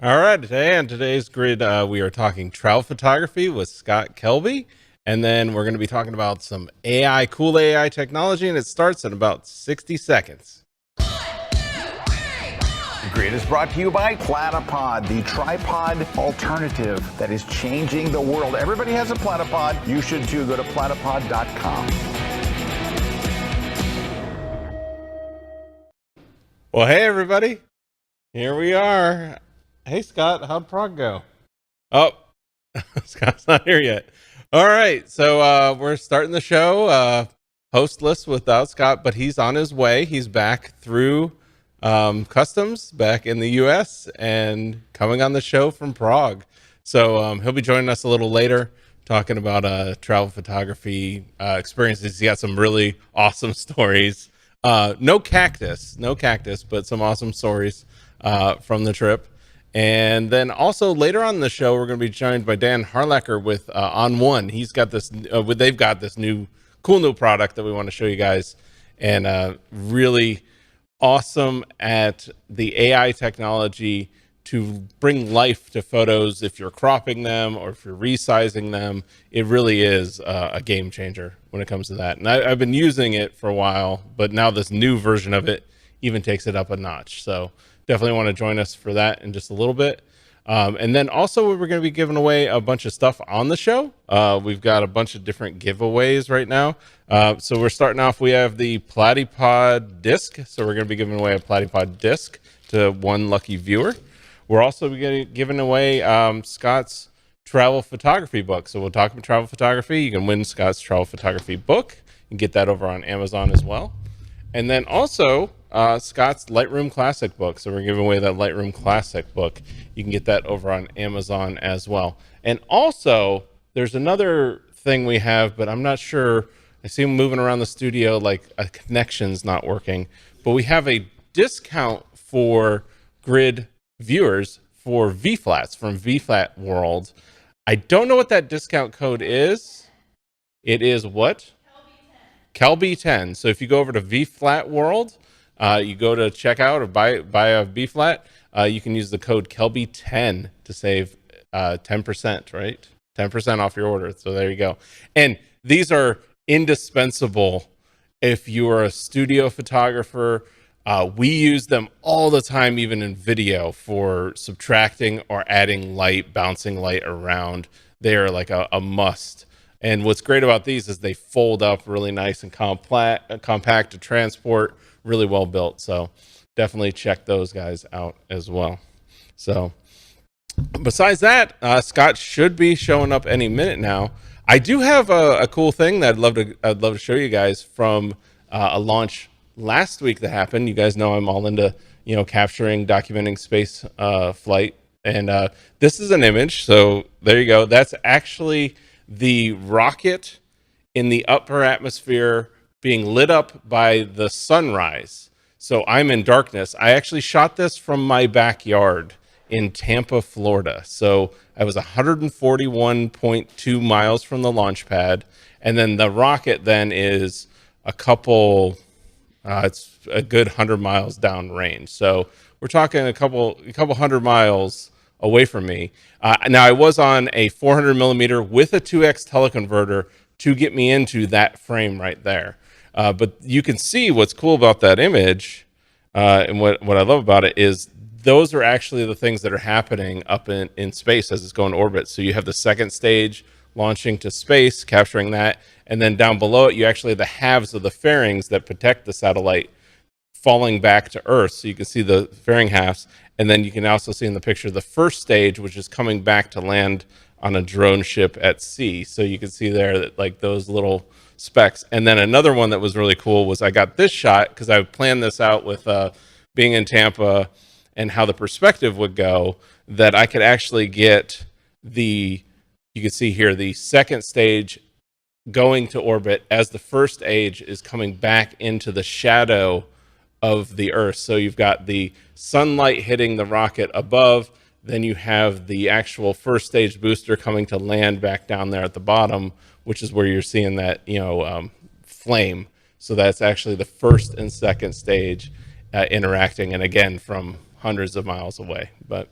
All right, today on today's grid, we are talking travel photography with Scott Kelby, and then we're going to be talking about some cool AI technology, and it starts in about 60 seconds. The grid is brought to you by Platypod, the tripod alternative that is changing the world. Everybody has a Platypod. You should too. Go to platypod.com. Well, hey, everybody. Here we are. Hey, Scott, how'd Prague go? Oh, Scott's not here yet. All right, so we're starting the show hostless without Scott, but he's on his way. He's back through customs back in the U.S. and coming on the show from Prague. So he'll be joining us a little later, talking about travel photography experiences. He got some really awesome stories. No cactus, but some awesome stories from the trip. And then also later on in the show, we're going to be joined by Dan Harlacher with On One. He's got this, they've got this cool new product that we want to show you guys, and really awesome at the AI technology to bring life to photos. If you're cropping them or if you're resizing them, it really is a game changer when it comes to that. And I've been using it for a while, but now this new version of it even takes it up a notch. So definitely want to join us for that in just a little bit. And then also we're going to be giving away a bunch of stuff on the show. We've got a bunch of different giveaways right now. So we're starting off, we have the Platypod disc. So we're going to be giving away a Platypod disc to one lucky viewer. We're also giving away Scott's travel photography book. So we'll talk about travel photography. You can win Scott's travel photography book. You can get that over on Amazon as well. And then also Scott's Lightroom Classic book. So we're giving away that Lightroom Classic book. You can get that over on Amazon as well. And also, there's another thing we have, but I'm not sure. I see him moving around the studio like a connection's not working. But we have a discount for grid viewers for V-Flats from V-Flat World. I don't know what that discount code is. It is what? Kelby 10. So if you go over to V-Flat World, you go to checkout or buy a V-Flat, you can use the code Kelby 10 to save 10%, right? 10% off your order. So there you go. And these are indispensable if you are a studio photographer. We use them all the time, even in video, for subtracting or adding light, bouncing light around. They are like a must. And what's great about these is they fold up really nice and compact to transport, really well built. So definitely check those guys out as well. So besides that, Scott should be showing up any minute now. I do have a cool thing that I'd love to show you guys from a launch last week that happened. You guys know I'm all into capturing, documenting space flight, and this is an image. So there you go. That's actually the rocket in the upper atmosphere being lit up by the sunrise. So I'm in darkness. I actually shot this from my backyard in Tampa, Florida. So I was 141.2 miles from the launch pad. And then the rocket then is it's a good 100 miles down range. So we're talking a couple hundred miles away from me. Now I was on a 400 millimeter with a 2x teleconverter to get me into that frame right there. But you can see what's cool about that image, and what I love about it is those are actually the things that are happening up in space as it's going to orbit. So you have the second stage launching to space, capturing that, and then down below it, you actually have the halves of the fairings that protect the satellite falling back to Earth. So you can see the fairing halves. And then you can also see in the picture the first stage, which is coming back to land on a drone ship at sea. So you can see there that like those little specks. And then another one that was really cool was I got this shot because I planned this out with being in Tampa and how the perspective would go, that I could actually get you can see here, the second stage going to orbit as the first stage is coming back into the shadow of the Earth. So you've got the sunlight hitting the rocket above, then you have the actual first stage booster coming to land back down there at the bottom, which is where you're seeing that flame. So that's actually the first and second stage interacting, and again from hundreds of miles away. But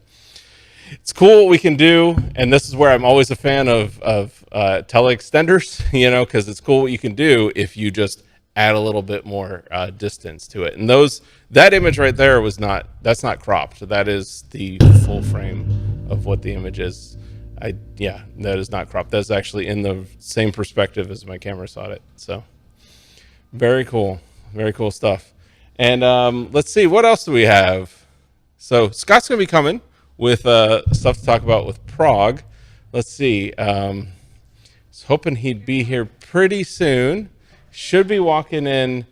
it's cool what we can do, and this is where I'm always a fan of teleextenders, because it's cool what you can do if you just add a little bit more distance to it. And that image right there that's not cropped. That is the full frame of what the image is. That is not cropped. That's actually in the same perspective as my camera saw it. So very cool stuff. And let's see, what else do we have? So Scott's going to be coming with stuff to talk about with Prague. Let's see. I was hoping he'd be here pretty soon. Should be walking in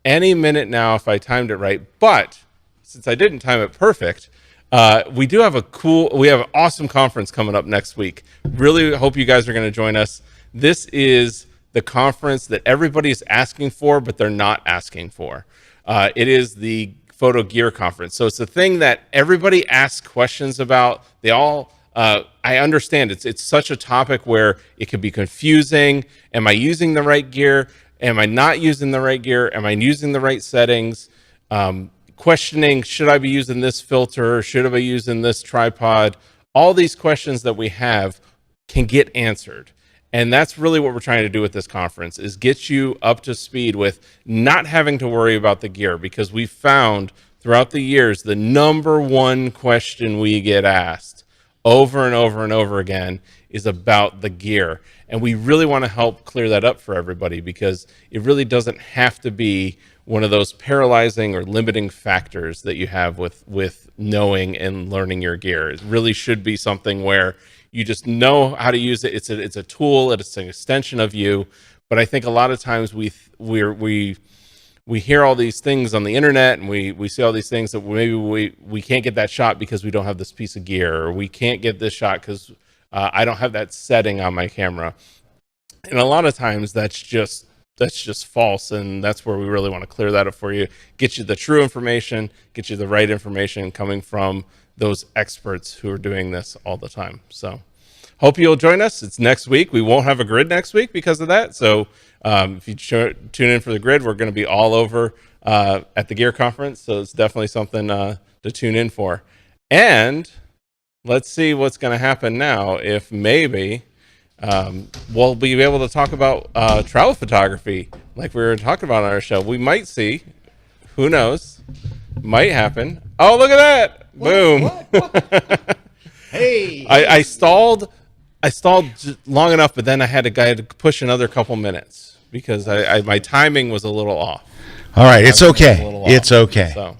any minute now if I timed it right. But since I didn't time it perfect, we have an awesome conference coming up next week. Really hope you guys are going to join us. This is the conference that everybody's asking for, but they're not asking for. It is the Photo Gear Conference. So it's the thing that everybody asks questions about. They all, I understand it's such a topic where it could be confusing. Am I using the right gear? Am I not using the right gear? Am I using the right settings? Questioning, should I be using this filter? Should I be using this tripod? All these questions that we have can get answered. And that's really what we're trying to do with this conference, is get you up to speed with not having to worry about the gear, because we found throughout the years, the number one question we get asked over and over and over again is about the gear. And we really want to help clear that up for everybody, because it really doesn't have to be one of those paralyzing or limiting factors that you have with knowing and learning your gear. It really should be something where you just know how to use it. It's a tool. It's an extension of you. But I think a lot of times we hear all these things on the internet, and we see all these things that maybe we can't get that shot because we don't have this piece of gear, or we can't get this shot because I don't have that setting on my camera. And a lot of times that's just false, and that's where we really want to clear that up for you, get you the true information, get you the right information coming from those experts who are doing this all the time. So hope you'll join us. It's next week. We won't have a grid next week because of that. So if you tune in for the grid, we're going to be all over at the Gear Conference. So it's definitely something to tune in for. And let's see what's going to happen now. If maybe we'll be able to talk about travel photography like we were talking about on our show. We might see. Who knows? Might happen. Oh, look at that. Boom. What? Hey. I stalled long enough, but then I had to push another couple minutes because my timing was a little off. All right, it's okay. It's okay. So,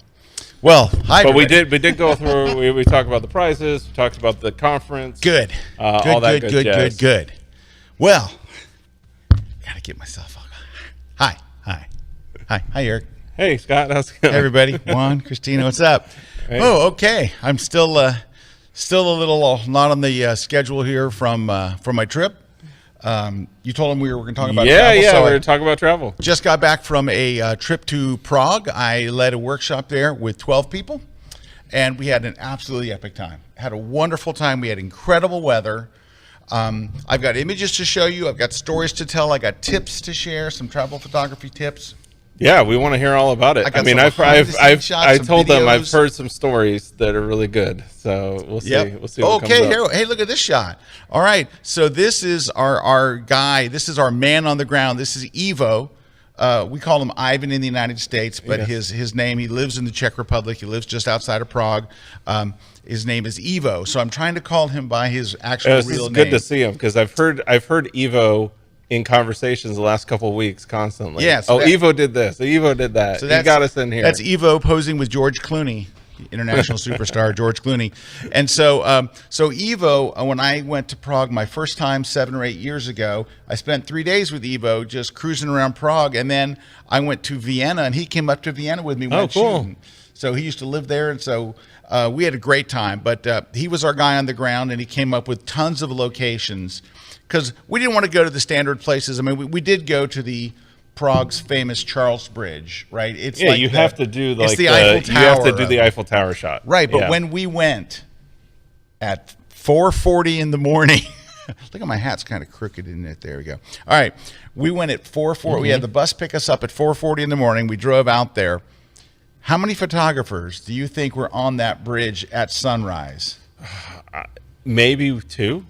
well, hi. But we did go through. We talked about the prizes. We talked about the conference. Good. All that good jazz. Good. Well, gotta get myself on. Hi, Erik. Hey, Scott. How's it going? Hey, everybody. Juan, Christina, what's up? Hey. Oh, okay. I'm still a little not on the schedule here from my trip. You told him we were going to talk about travel. Yeah, we're going to talk about travel. Just got back from a trip to Prague. I led a workshop there with 12 people, and we had an absolutely epic time. Had a wonderful time. We had incredible weather. I've got images to show you. I've got stories to tell. I got tips to share, some travel photography tips. Yeah, we want to hear all about it. I mean, I told them I've heard some stories that are really good. So we'll see. Yep. We'll see what comes up. Hey, look at this shot. All right, so this is our guy. This is our man on the ground. This is Ivo. We call him Ivan in the United States, but his name, he lives in the Czech Republic. He lives just outside of Prague. His name is Ivo. So I'm trying to call him by his actual real name. It's good to see him because I've heard Ivo in conversations the last couple of weeks constantly. Yes. Evo did this. Evo did that. So he got us in here. That's Evo posing with George Clooney, international superstar George Clooney. And so Evo, when I went to Prague my first time 7 or 8 years ago, I spent 3 days with Evo just cruising around Prague. And then I went to Vienna, and he came up to Vienna with me. Oh, cool. Shooting. So he used to live there, and so we had a great time. But he was our guy on the ground, and he came up with tons of locations because we didn't want to go to the standard places. I mean, we did go to the Prague's famous Charles Bridge, right? It's you have to do the Eiffel Tower. You have to do the Eiffel Tower shot, right? But when we went at 4:40 in the morning, look at my hat's kind of crooked in it. There we go. All right, we went at 4:40. We had the bus pick us up at 4:40 in the morning. We drove out there. How many photographers do you think were on that bridge at sunrise? Maybe 2.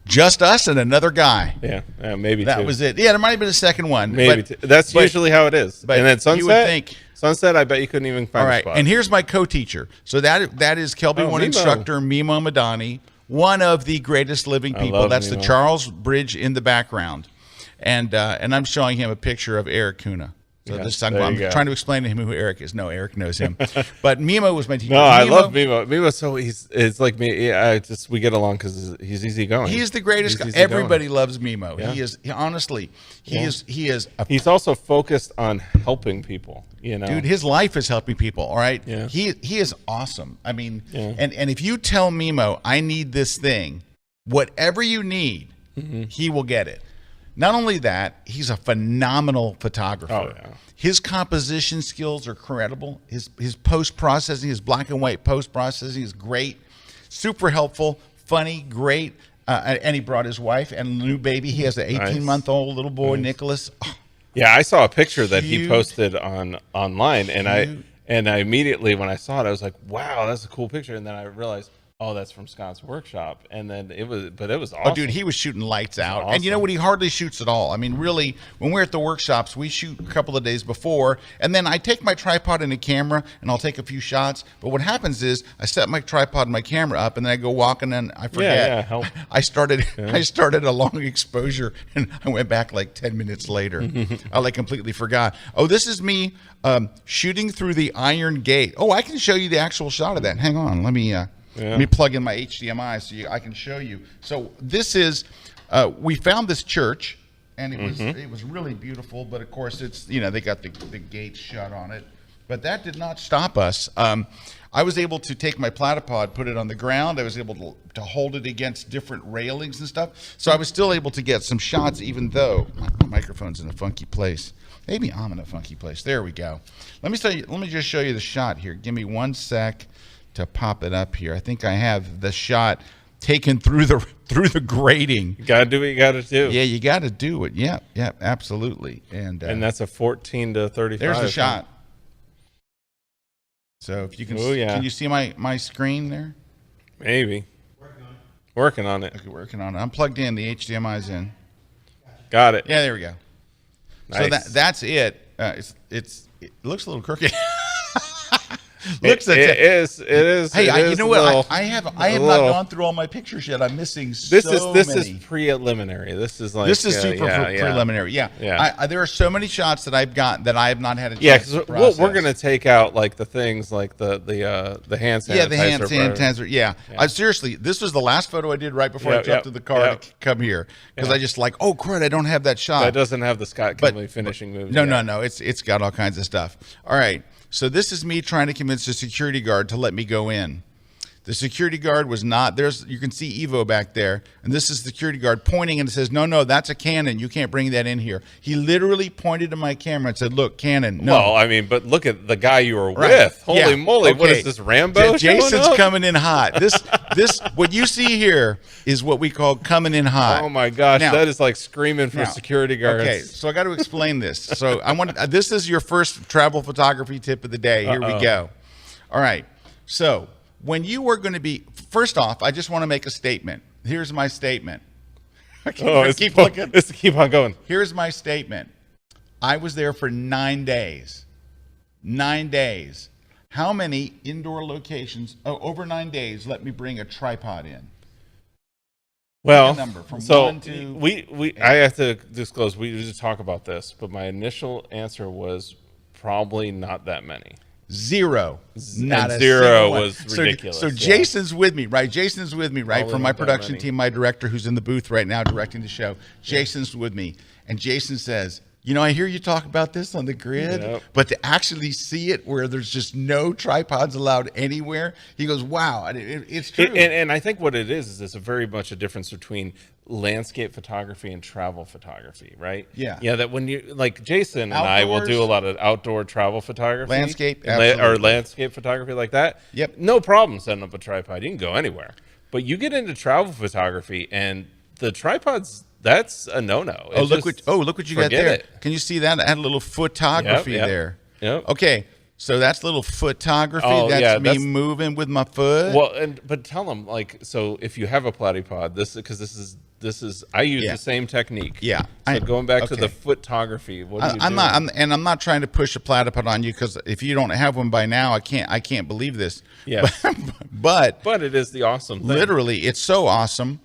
Just us and another guy. Yeah, maybe That 2. was it. Yeah, there might have been a second one. Maybe 2. That's usually how it is. but And then Sunset, you would think- Sunset, I bet you couldn't even find All a right, spot. and here's my co-teacher. So that is Kelby Oh, one Mimo. instructor Mimo Madani, one of the greatest living people. love That's the Mimo. Charles Bridge in the background, and I'm showing him a picture of Erik Kuna. So Yeah, this time there I'm you go. trying to explain to him who Erik is. No, Erik knows him, but Mimo was my teacher. No, I love Mimo. Mimo, so it's like me. Yeah, we get along because he's easygoing. He's the greatest guy. He's easygoing. Everybody loves Mimo. Yeah. He is a He's also focused on helping people. dude. His life is helping people. All right. Yeah. He is awesome. I mean, Yeah. and if you tell Mimo, I need this thing, whatever you need, he will get it. Not only that, he's a phenomenal photographer. Oh, yeah. His composition skills are incredible. His post processing, his black and white post processing is great. Super helpful, funny, great. And he brought his wife and new baby. He has an 18-month-old little boy, Nicholas. Oh, Yeah, I saw a picture that he Cute. posted online, and Cute. I immediately when I saw it, I was like, "Wow, that's a cool picture." And then I realized, oh, that's from Scott's workshop. And then it was awesome. Oh, dude, he was shooting lights out. And you know awesome. what? He hardly shoots at all. I mean, really, when we're at the workshops, we shoot a couple of days before, and then I take my tripod and a camera, and I'll take a few shots. But what happens is I set my tripod and my camera up, and then I go walking, and I forget. help. I started a long exposure, and I went back like 10 minutes later. I like completely forgot. Oh, this is me shooting through the Iron Gate. Oh, I can show you the actual shot of that. Hang on, let me plug in my HDMI so I can show you. So this is, we found this church, and it was really beautiful. But of course, it's they got the gates shut on it. But that did not stop us. I was able to take my platypod, put it on the ground. I was able to hold it against different railings and stuff. So I was still able to get some shots, even though my microphone's in a funky place. Maybe I'm in a funky place. There we go. Let me just show you the shot here. Give me 1 sec to pop it up here. I think I have the shot taken through the grating. You gotta do what you gotta do. Yeah, you got to do it. Yeah, absolutely. And that's a 14 to 35. there's the shot. So if you can, can you see my screen there? Maybe. Working on it. Okay, working on it. I'm plugged in. The HDMI's in. Got it. Yeah, there we go. Nice. So that's it. It looks a little crooked. It is. Hey, it you is know a what? little- I have a not little- gone through all my pictures yet. I'm missing This so is many. preliminary. This is like Super preliminary. Yeah. Yeah. There are so many shots that I've got that I have not had a chance Yeah, to because process. we're gonna take out like the things like the hand sanitizer. Yeah, the hand for- sanitizer. Yeah. Seriously, this was the last photo I did right before I jumped in the car to come here because I just oh crud, I don't have that shot. That doesn't have the Scott Kelby finishing moves. No, yet. no. It's got all kinds of stuff. All right. So this is me trying to convince the security guard to let me go in. The security guard was not there's. You can see Evo back there, and this is the security guard pointing and it says, "No, that's a Canon. You can't bring that in here." He literally pointed to my camera and said, "Look, Canon." No. Well, I mean, but look at the guy you were with. Holy moly! What Okay. is this, Rambo? Jason's showing up? coming in hot. This what you see here is what we call coming in hot. Oh my gosh, Now- that is like screaming for Now, security guards. Okay, so I got to explain this. So I want this is your first travel photography tip of the day. Here we go. All right. So when you are going to be, first off, I just want to make a statement. Here's my statement. Keep looking. Let's keep on going. Here's my statement. I was there for 9 days. 9 days. How many indoor locations over 9 days let me bring a tripod in? Well, number from so 1 to I have to disclose. We usually talk about this, but my initial answer was probably not that many. 0. Not a zero single one. was ridiculous. So yeah. Jason's with me, right? Jason's with me, right? Probably From my not that production many. team, my director who's in the booth right now directing the show. Jason's with me. And Jason says, I hear you talk about this on the grid, Yep. but to actually see it where there's just no tripods allowed anywhere, he goes, wow, it's true. And I think what it is it's very much a difference between landscape photography and travel photography, right? Yeah. Yeah, that when you, like Jason and I will do a Outdoors? lot of outdoor travel photography. Landscape, and or absolutely. landscape photography like that. Yep. No problem setting up a tripod. You can go anywhere. But you get into travel photography and the tripods, that's a no-no. Look what you got forget there. it. Can you see that? I had a little photography Yep. there. Yep. Okay, So that's little photography. Oh, that's yeah, me moving with my foot. Well, but tell them, like, so if you have a platypod, this is I use Yeah. the same technique. Yeah. So going back to okay. the photography, what do you I'm do? not, I'm not trying to push a platypod on you, because if you don't have one by now, I can't believe this. Yes. but But it is the awesome thing. literally, it's so awesome.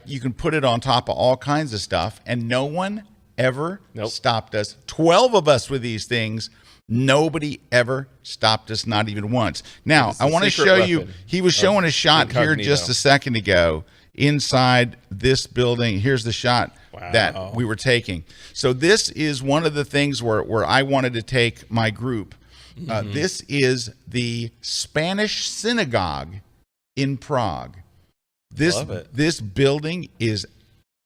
You can put it on top of all kinds of stuff, and no one ever Nope. stopped us. 12 of us with these things. Nobody ever stopped us, not even once. Now, It's I the want to secret show you. weapon He was showing a shot here incognito. just a second ago inside this building. Here's the shot that we were taking. So this is one of the things where I wanted to take my group. This is the Spanish synagogue in Prague. Love it. This building is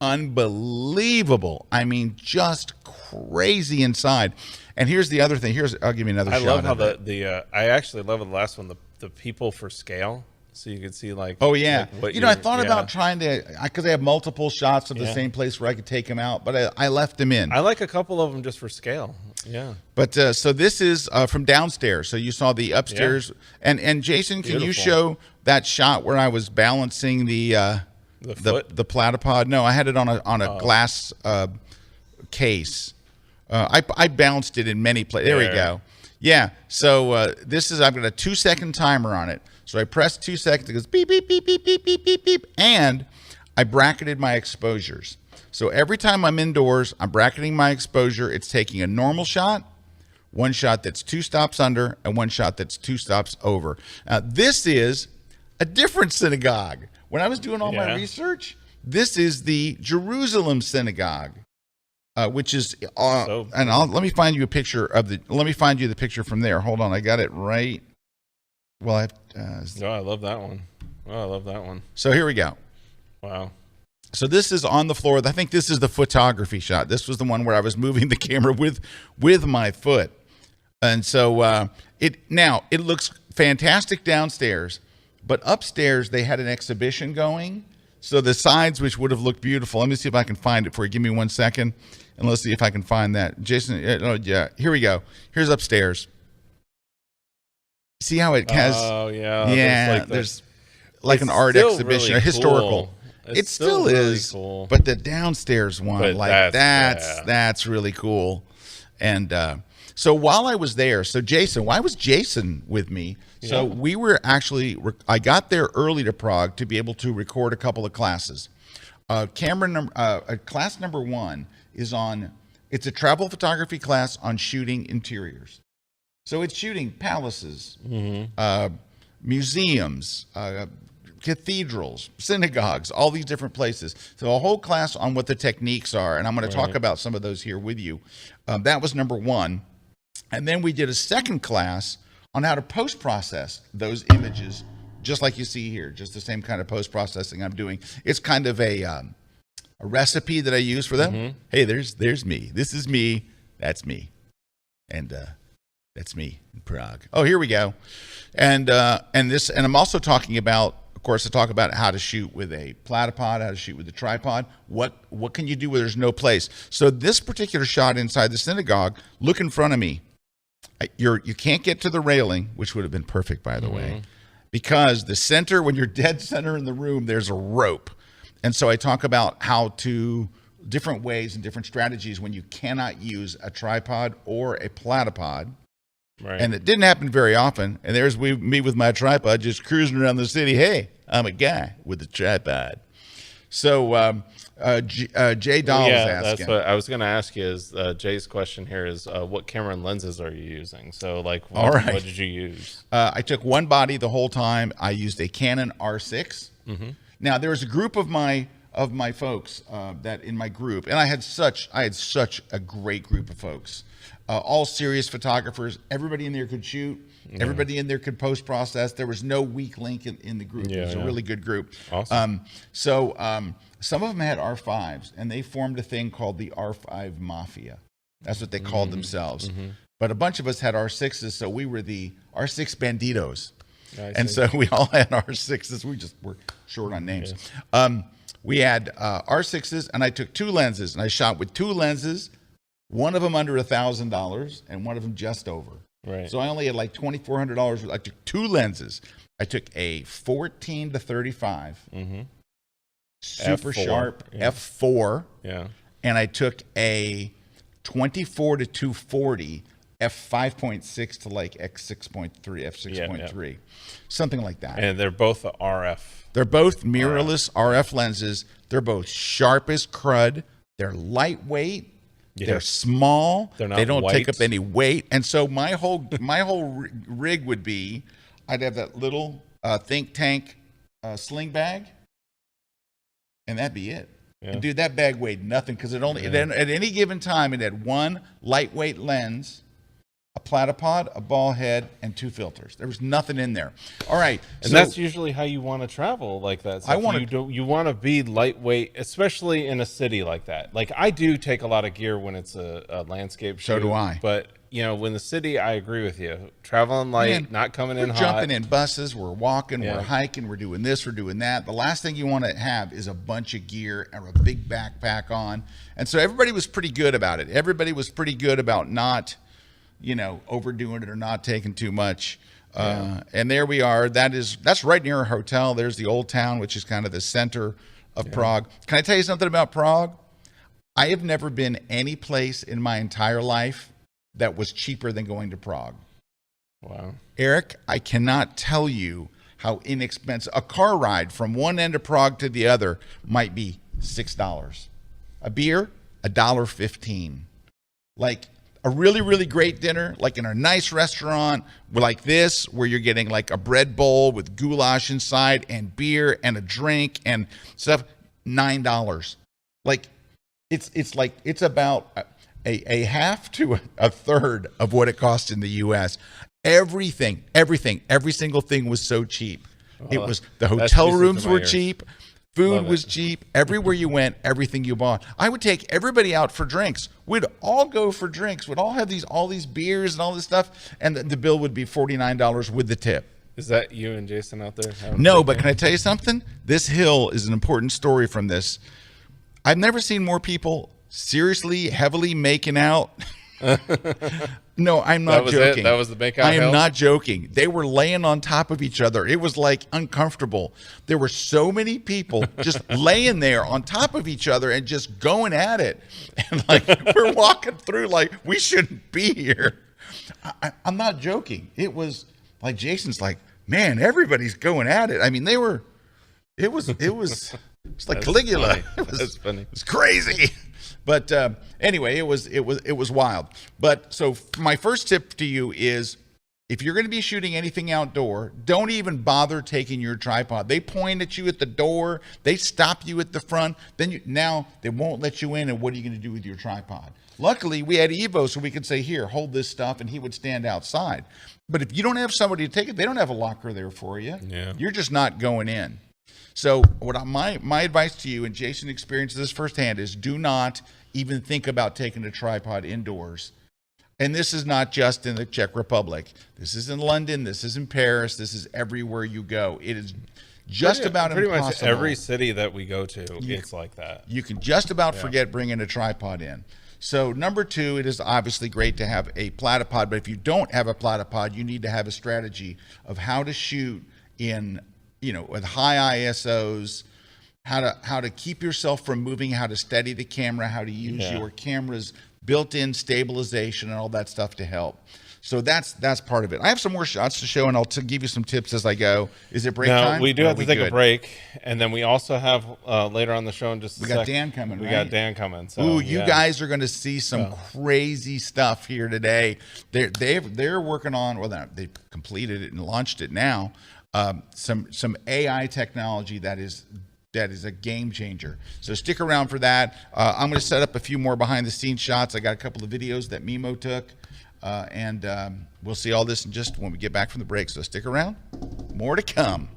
unbelievable. I mean, just crazy inside. And here's the other thing. I'll give you another shot. I love how of it. I actually love the last one, the people for scale. So you can see like, Oh yeah, like what I thought about trying to, because I have multiple shots of the Yeah. same place where I could take them out, but I left them in. I like a couple of them just for scale. Yeah. But so this is from downstairs. So you saw the upstairs, and Jason, can you Beautiful. show that shot where I was balancing the foot? the platypod? No, I had it on a glass case. I balanced it in many places. There we There. go. Yeah. So I've got a 2-second timer on it. So I pressed 2 seconds. It goes beep, beep, beep, beep, beep, beep, beep, beep. And I bracketed my exposures. So every time I'm indoors, I'm bracketing my exposure. It's taking a normal shot, one shot that's 2 stops under, and one shot that's 2 stops over. This is a different synagogue. When I was doing all my Yeah. research, this is the Jerusalem synagogue. Which is, let me find you a picture of let me find you the picture from there. Hold on, I got it right. Well, I love that one. Oh, I love that one. So here we go. Wow. So this is on the floor. I think this is the photography shot. This was the one where I was moving the camera with my foot. And so it looks fantastic downstairs, but upstairs they had an exhibition going. So the sides, which would have looked beautiful. Let me see if I can find it for you. Give me 1 second, and let's see if I can find that. Jason, yeah, here we go. Here's upstairs. See how it has? Oh yeah. Yeah, there's like an art still exhibition, really a historical. cool. It still really is, cool. but the downstairs one, But like that's that's really cool. And so while I was there, why was Jason with me? So we were actually, I got there early to Prague to be able to record a couple of classes. Class number 1 is it's a travel photography class on shooting interiors. So it's shooting palaces, museums, cathedrals, synagogues, all these different places. So a whole class on what the techniques are, and I'm going to talk about some of those here with you. That was number 1. And then we did a second class on how to post-process those images, just like you see here, just the same kind of post-processing I'm doing. It's kind of a recipe that I use for them. Hey, there's me. This is me. That's me. And that's me in Prague. Oh, here we go. And I'm also talking about, of course, I talk about how to shoot with a platypod, how to shoot with a tripod. What can you do where there's no place? So this particular shot inside the synagogue, look in front of me. You can't get to the railing, which would have been perfect, by the way, because the center, when you're dead center in the room, there's a rope. And so I talk about different ways and different strategies when you cannot use a tripod or a platypod. Right. And it didn't happen very often. And there's me with my tripod just cruising around the city. Hey, I'm a guy with a tripod. So Jay Dahl is asking. That's what I was going to ask you. Is Jay's question here is what camera and lenses are you using? So like, what did you use? I took one body the whole time. I used a Canon R6. Now there was a group of my folks that in my group, and I had such a great group of folks. All serious photographers. Everybody in there could shoot. Everybody in there could post-process. There was no weak link in the group. It was a really good group. Awesome. Some of them had R5s, and they formed a thing called the R5 Mafia. That's what they called themselves. But a bunch of us had R6s, so we were the R6 Banditos. And so we all had R6s. We just were short on names. We had R6s, and I took 2 lenses, and I shot with 2 lenses. One of them under $1,000 and one of them just over. Right. So I only had like $2,400. I took 2 lenses. I took a 14 to 35, super F4, sharp yeah. f4, Yeah. and I took a 24 to 240 f5.6 to like x6.3, f6.3, something like that. And they're both the RF. They're both mirrorless RF lenses. They're both sharp as crud. They're lightweight. Yes. They're small. They're not they don't take white. up any weight. And so my whole rig would be, I'd have that little think tank sling bag, and that'd be it. Yeah. And dude, that bag weighed nothing because it only at any given time it had one lightweight lens, a platypod, a ball head, and 2 filters. There was nothing in there. All right, And that's usually how you want to travel like that. So you want to be lightweight, especially in a city like that. Like I do take a lot of gear when it's a landscape shoot. So do I. But when the city, I agree with you. Traveling light, not coming in hot. We're jumping in buses, we're walking, Yeah. we're hiking, we're doing this, we're doing that. The last thing you want to have is a bunch of gear or a big backpack on. And so everybody was pretty good about it. Everybody was pretty good about not, overdoing it or not taking too much. And there we are. That's right near our hotel. There's the old town, which is kind of the center of Prague. Can I tell you something about Prague? I have never been any place in my entire life that was cheaper than going to Prague. Wow. Erik, I cannot tell you how inexpensive a car ride from one end of Prague to the other might be. $6. A beer, $1.15. Like a really, really great dinner, like in a nice restaurant like this, where you're getting like a bread bowl with goulash inside and beer and a drink and stuff, $9. Like it's about a half to a third of what it costs in the U.S. Every single thing was so cheap. It was the hotel rooms were cheap. Food was cheap. Everywhere you went, everything you bought. I would take everybody out for drinks. We'd all go for drinks. We'd all have all these beers and all this stuff, and the bill would be $49 with the tip. Is that you and Jason out there? No, but can I tell you something? This hill is an important story from this. I've never seen more people seriously, heavily making out. No, I'm not joking. That was the make out I am hill? not joking. They were laying on top of each other. It was like uncomfortable. There were so many people just laying there on top of each other and just going at it. And like we're walking through like we shouldn't be here. I'm not joking. It was like Jason's like, man, everybody's going at it. I mean, it was like Caligula. Funny. That's funny. It was crazy. But anyway, it was wild. But so my first tip to you is, if you're going to be shooting anything outdoor, don't even bother taking your tripod. They point at you at the door. They stop you at the front. Now they won't let you in. And what are you going to do with your tripod? Luckily, we had Evo, so we could say, here, hold this stuff, and he would stand outside. But if you don't have somebody to take it, they don't have a locker there for you. Yeah. You're just not going in. So my advice to you, and Jason experienced this firsthand, is do not even think about taking a tripod indoors. And this is not just in the Czech Republic. This is in London. This is in Paris. This is everywhere you go. It is just about pretty impossible. much every city that we go to, it's like that. You can just about forget bringing a tripod in. So number 2, it is obviously great to have a platypod, but if you don't have a platypod, you need to have a strategy of how to shoot in, with high ISOs, how to keep yourself from moving, how to steady the camera, how to use your camera's built-in stabilization and all that stuff to help. So that's part of it. I have some more shots to show, and I'll give you some tips as I go. Is it break time? No, we do have to take a break, and then we also have later on the show in just a we sec. got Dan coming. We right? got Dan coming. So, ooh, you guys are going to see some crazy stuff here today. They're working on. Well, they completed it and launched it now. Some AI technology that is a game changer. So stick around for that. I'm going to set up a few more behind the scenes shots. I got a couple of videos that Mimo took, and we'll see all this in just when we get back from the break. So stick around. More to come.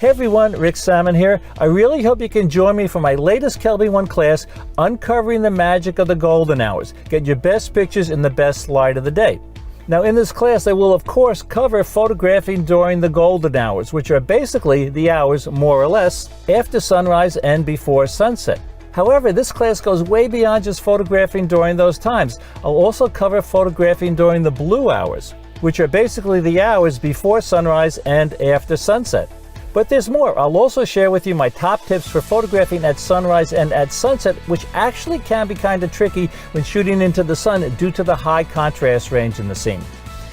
Hey everyone, Rick Salmon here. I really hope you can join me for my latest Kelby 1 class, Uncovering the Magic of the Golden Hours. Get your best pictures in the best light of the day. Now in this class I will of course cover photographing during the golden hours, which are basically the hours more or less after sunrise and before sunset. However, this class goes way beyond just photographing during those times. I'll also cover photographing during the blue hours, which are basically the hours before sunrise and after sunset. But there's more. I'll also share with you my top tips for photographing at sunrise and at sunset, which actually can be kind of tricky when shooting into the sun due to the high contrast range in the scene.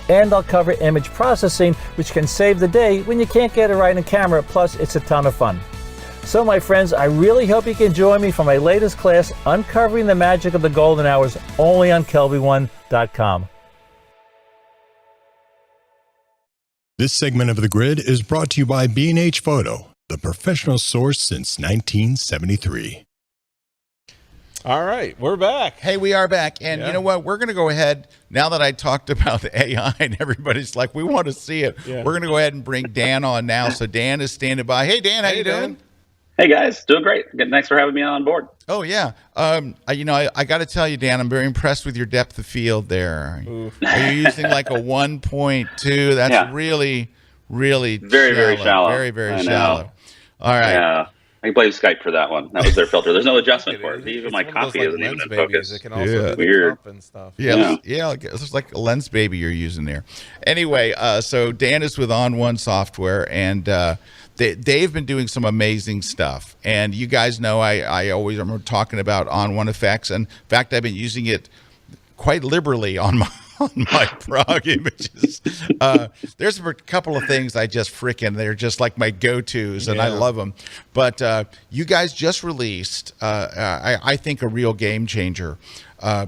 And I'll cover image processing, which can save the day when you can't get it right in camera, plus it's a ton of fun. So my friends, I really hope you can join me for my latest class, Uncovering the Magic of the Golden Hours, only on Kelby1.com. This segment of The Grid is brought to you by B&H Photo, the professional source since 1973. All right, we're back. Hey, we are back. And you know what? We're going to go ahead, now that I talked about the AI and everybody's like, we want to see it, we're going to go ahead and bring Dan on now. So Dan is standing by. Hey, Dan, how you doing? Hey, guys. Doing great. Thanks for having me on board. Oh, yeah. I got to tell you, Dan, I'm very impressed with your depth of field there. Oof. Are you using like a 1.2? That's really, really very, very shallow. Very, very shallow. All right. Yeah. I can blame Skype for that one. That was their filter. There's no adjustment for it. Even my copy isn't even in focus. It can also do Weird. and stuff. Yeah. It's like a lens baby you're using there. Anyway, so Dan is with On One Software, and they've been doing some amazing stuff. And you guys know I always remember talking about On One Effects. And in fact, I've been using it quite liberally on my Prague images. There's a couple of things I just they're just like my go-tos, and I love them. But you guys just released, I think, a real game changer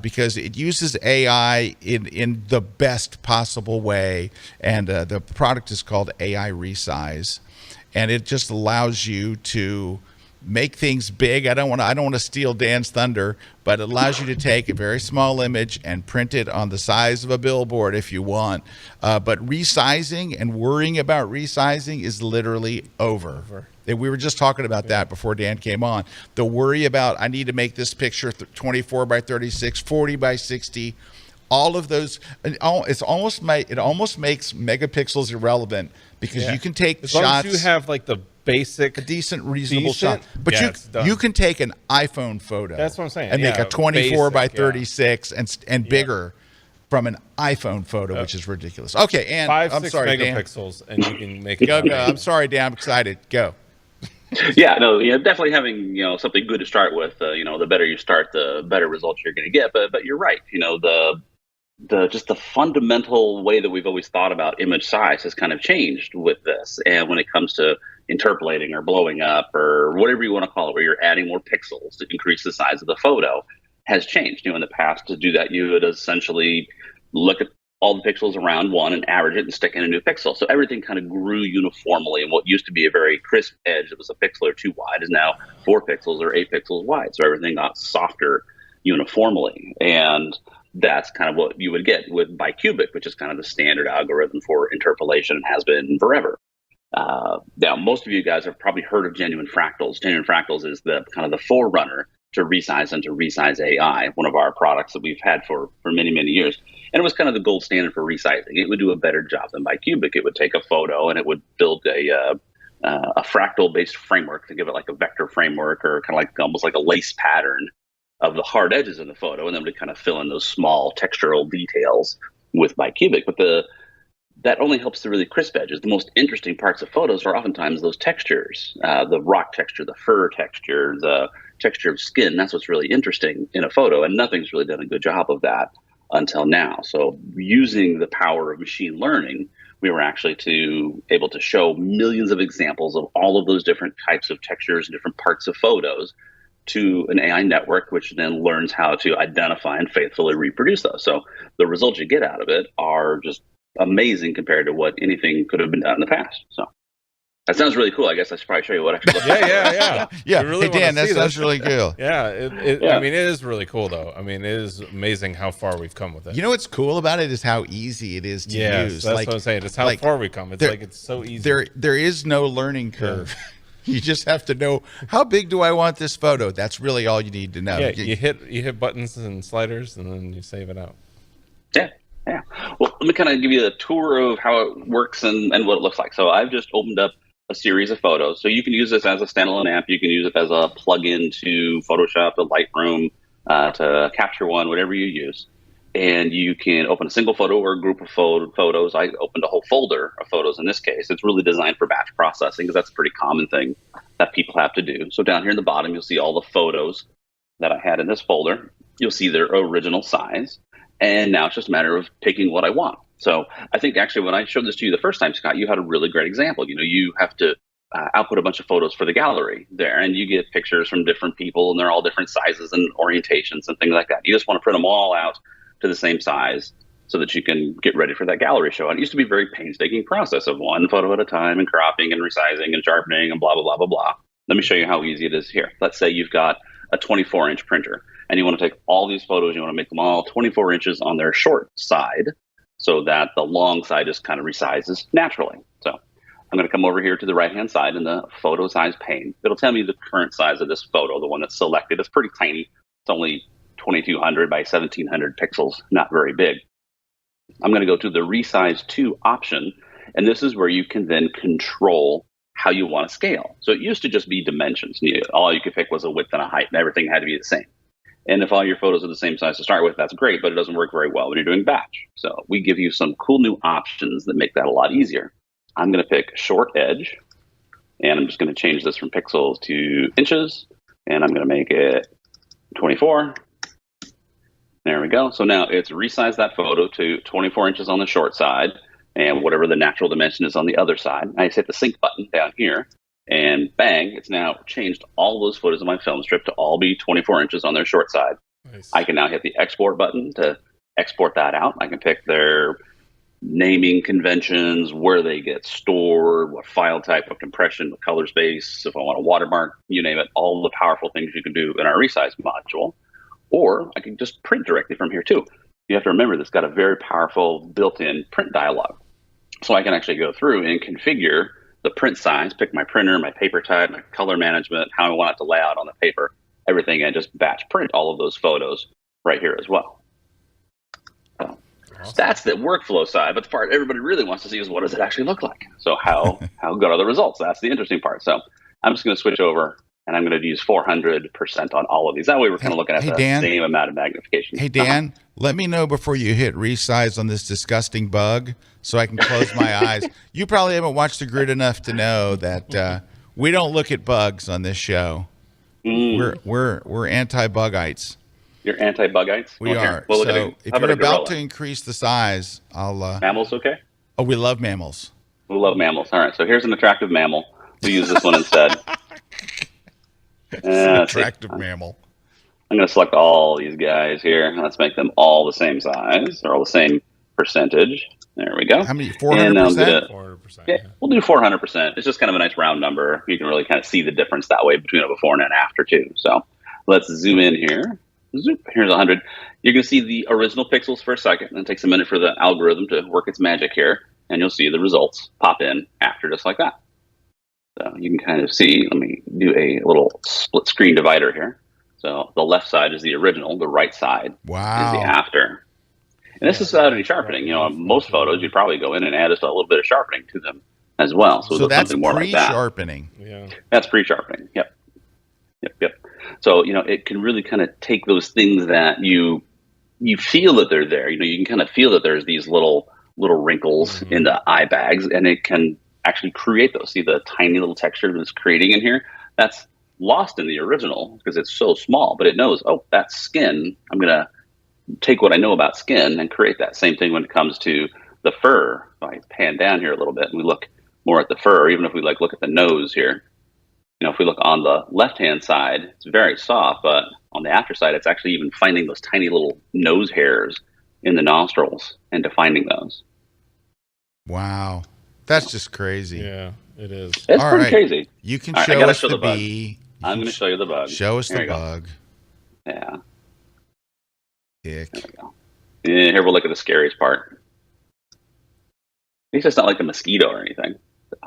because it uses AI in the best possible way. And the product is called AI Resize. And it just allows you to make things big. I don't want to steal Dan's thunder, but it allows you to take a very small image and print it on the size of a billboard if you want. But resizing and worrying about resizing is literally over. And we were just talking about that before Dan came on. The worry about, I need to make this picture 24 by 36, 40 by 60, all of those, it almost makes megapixels irrelevant because you can take as shots. Long as you have like the basic, a decent, reasonable shot. But you can take an iPhone photo. That's what I'm saying. And make a 24 by 36 and bigger from an iPhone photo, which is ridiculous. Okay, and I'm sorry, megapixels, Dan. And you can make it. Go. I'm sorry, Dan. I'm excited. Go. Yeah, no, definitely having something good to start with. The better you start, the better results you're going to get. But you're right. The fundamental way that we've always thought about image size has kind of changed with this. And when it comes to interpolating or blowing up or whatever you want to call it, where you're adding more pixels to increase the size of the photo, has changed. In the past, to do that, you would essentially look at all the pixels around one and average it and stick in a new pixel. So everything kind of grew uniformly. And what used to be a very crisp edge that was a pixel or two wide is now 4 pixels or 8 pixels wide. So everything got softer uniformly. And that's kind of what you would get with bicubic, which is kind of the standard algorithm for interpolation and has been forever. Now, most of you guys have probably heard of genuine fractals. Genuine fractals is the kind of the forerunner to Resize and to Resize AI, one of our products that we've had for many, many years. And it was kind of the gold standard for resizing. It would do a better job than bicubic. It would take a photo and it would build a fractal-based framework to give it like a vector framework or kind of like almost like a lace pattern of the hard edges in the photo, and then we kind of fill in those small textural details with bicubic. But that only helps the really crisp edges. The most interesting parts of photos are oftentimes those textures, the rock texture, the fur texture, the texture of skin. That's what's really interesting in a photo, and nothing's really done a good job of that until now. So using the power of machine learning, we were actually able to show millions of examples of all of those different types of textures and different parts of photos to an AI network, which then learns how to identify and faithfully reproduce those. So the results you get out of it are just amazing compared to what anything could have been done in the past. So That sounds really cool. I guess I should probably show you what actually looks like. Yeah. Yeah. I really Hey, Dan, wanna that see sounds this. really cool. Yeah, Yeah. I mean, it is really cool, though. I mean, it is amazing how far we've come with it. You know what's cool about it is how easy it is to Yes, use. that's Like, what I'm saying. It's how like, far we've come. It's like it's so easy. there is no learning curve. You just have to know, how big do I want this photo? That's really all you need to know. Yeah, you hit buttons and sliders, and then you save it out. Yeah. Well, let me kind of give you a tour of how it works and what it looks like. So I've just opened up a series of photos. So you can use this as a standalone app. You can use it as a plug-in to Photoshop, to Lightroom, to Capture One, whatever you use. And you can open a single photo or a group of photos. I opened a whole folder of photos in this case. It's really designed for batch processing because that's a pretty common thing that people have to do. So down here in the bottom, you'll see all the photos that I had in this folder. You'll see their original size. And now it's just a matter of picking what I want. So I think actually when I showed this to you the first time, Scott, you had a really great example. You know, you have to output a bunch of photos for the gallery there, and you get pictures from different people, and they're all different sizes and orientations and things like that. You just want to print them all out to the same size so that you can get ready for that gallery show. And it used to be a very painstaking process of one photo at a time and cropping and resizing and sharpening and blah, blah, blah, blah, blah. Let me show you how easy it is here. Let's say you've got a 24-inch printer, and you want to take all these photos, you want to make them all 24 inches on their short side so that the long side just kind of resizes naturally. So I'm going to come over here to the right-hand side in the photo size pane. It'll tell me the current size of this photo, the one that's selected. It's pretty tiny. It's only 2200 by 1700 pixels, not very big. I'm going to go to the resize to option, and this is where you can then control how you want to scale. So it used to just be dimensions. All you could pick was a width and a height, and everything had to be the same. And if all your photos are the same size to start with, that's great, but it doesn't work very well when you're doing batch. So we give you some cool new options that make that a lot easier. I'm going to pick short edge, and I'm just going to change this from pixels to inches, and I'm going to make it 24. There we go. So now it's resized that photo to 24 inches on the short side and whatever the natural dimension is on the other side. I just hit the sync button down here, and bang, it's now changed all those photos of my film strip to all be 24 inches on their short side. Nice. I can now hit the export button to export that out. I can pick their naming conventions, where they get stored, what file type, what compression, what color space, if I want a watermark, you name it, all the powerful things you can do in our resize module. Or I can just print directly from here too. You have to remember this got a very powerful built-in print dialog. So I can actually go through and configure the print size, pick my printer, my paper type, my color management, how I want it to lay out on the paper, everything, and just batch print all of those photos right here as well. So that's the workflow side, but the part everybody really wants to see is what does it actually look like? So how good are the results? That's the interesting part. So I'm just going to switch over, and I'm going to use 400% on all of these. That way we're kind of looking at the same amount of magnification. Hey, Dan, let me know before you hit resize on this disgusting bug so I can close my eyes. You probably haven't watched the grid enough to know that we don't look at bugs on this show. We're anti-bugites. You're anti-bugites? We are. Well, so if you're about to increase the size, I'll... Mammals okay? Oh, we love mammals. We love mammals. All right, so here's an attractive mammal. We use this one instead. Attractive mammal. I'm going to select all these guys here. Let's make them all the same size, or all the same percentage. There we go. How many? 400%? 400%. Yeah, we'll do 400%. It's just kind of a nice round number. You can really kind of see the difference that way between a before and an after too. So let's zoom in here. Zoop. Here's 100. You're going to see the original pixels for a second, and it takes a minute for the algorithm to work its magic here, and you'll see the results pop in after, just like that. So you can kind of see, let me do a little split screen divider here. So the left side is the original, the right side is the after. And this is without any sharpening. You know, on most photos, you'd probably go in and add just a little bit of sharpening to them as well. So that's pre-sharpening. Yeah. That's pre-sharpening. Yep. So, you know, it can really kind of take those things that you feel that they're there. You know, you can kind of feel that there's these little wrinkles in the eye bags, and it can actually create those. See the tiny little texture that it's creating in here? That's lost in the original because it's so small, but it knows, oh, that's skin. I'm going to take what I know about skin and create that. Same thing when it comes to the fur. If I pan down here a little bit and we look more at the fur, or even if we look at the nose here, you know, if we look on the left-hand side, it's very soft, but on the after side, it's actually even finding those tiny little nose hairs in the nostrils and defining those. Wow. That's just crazy. Yeah, it is. It's All pretty right. crazy. You can All right, I show gotta us show the the bug. bee. I'm going to show you the bug. Show us Here the we go. bug. Yeah. Ick. There we go. Yeah, here we'll look at the scariest part. At least it's not like a mosquito or anything.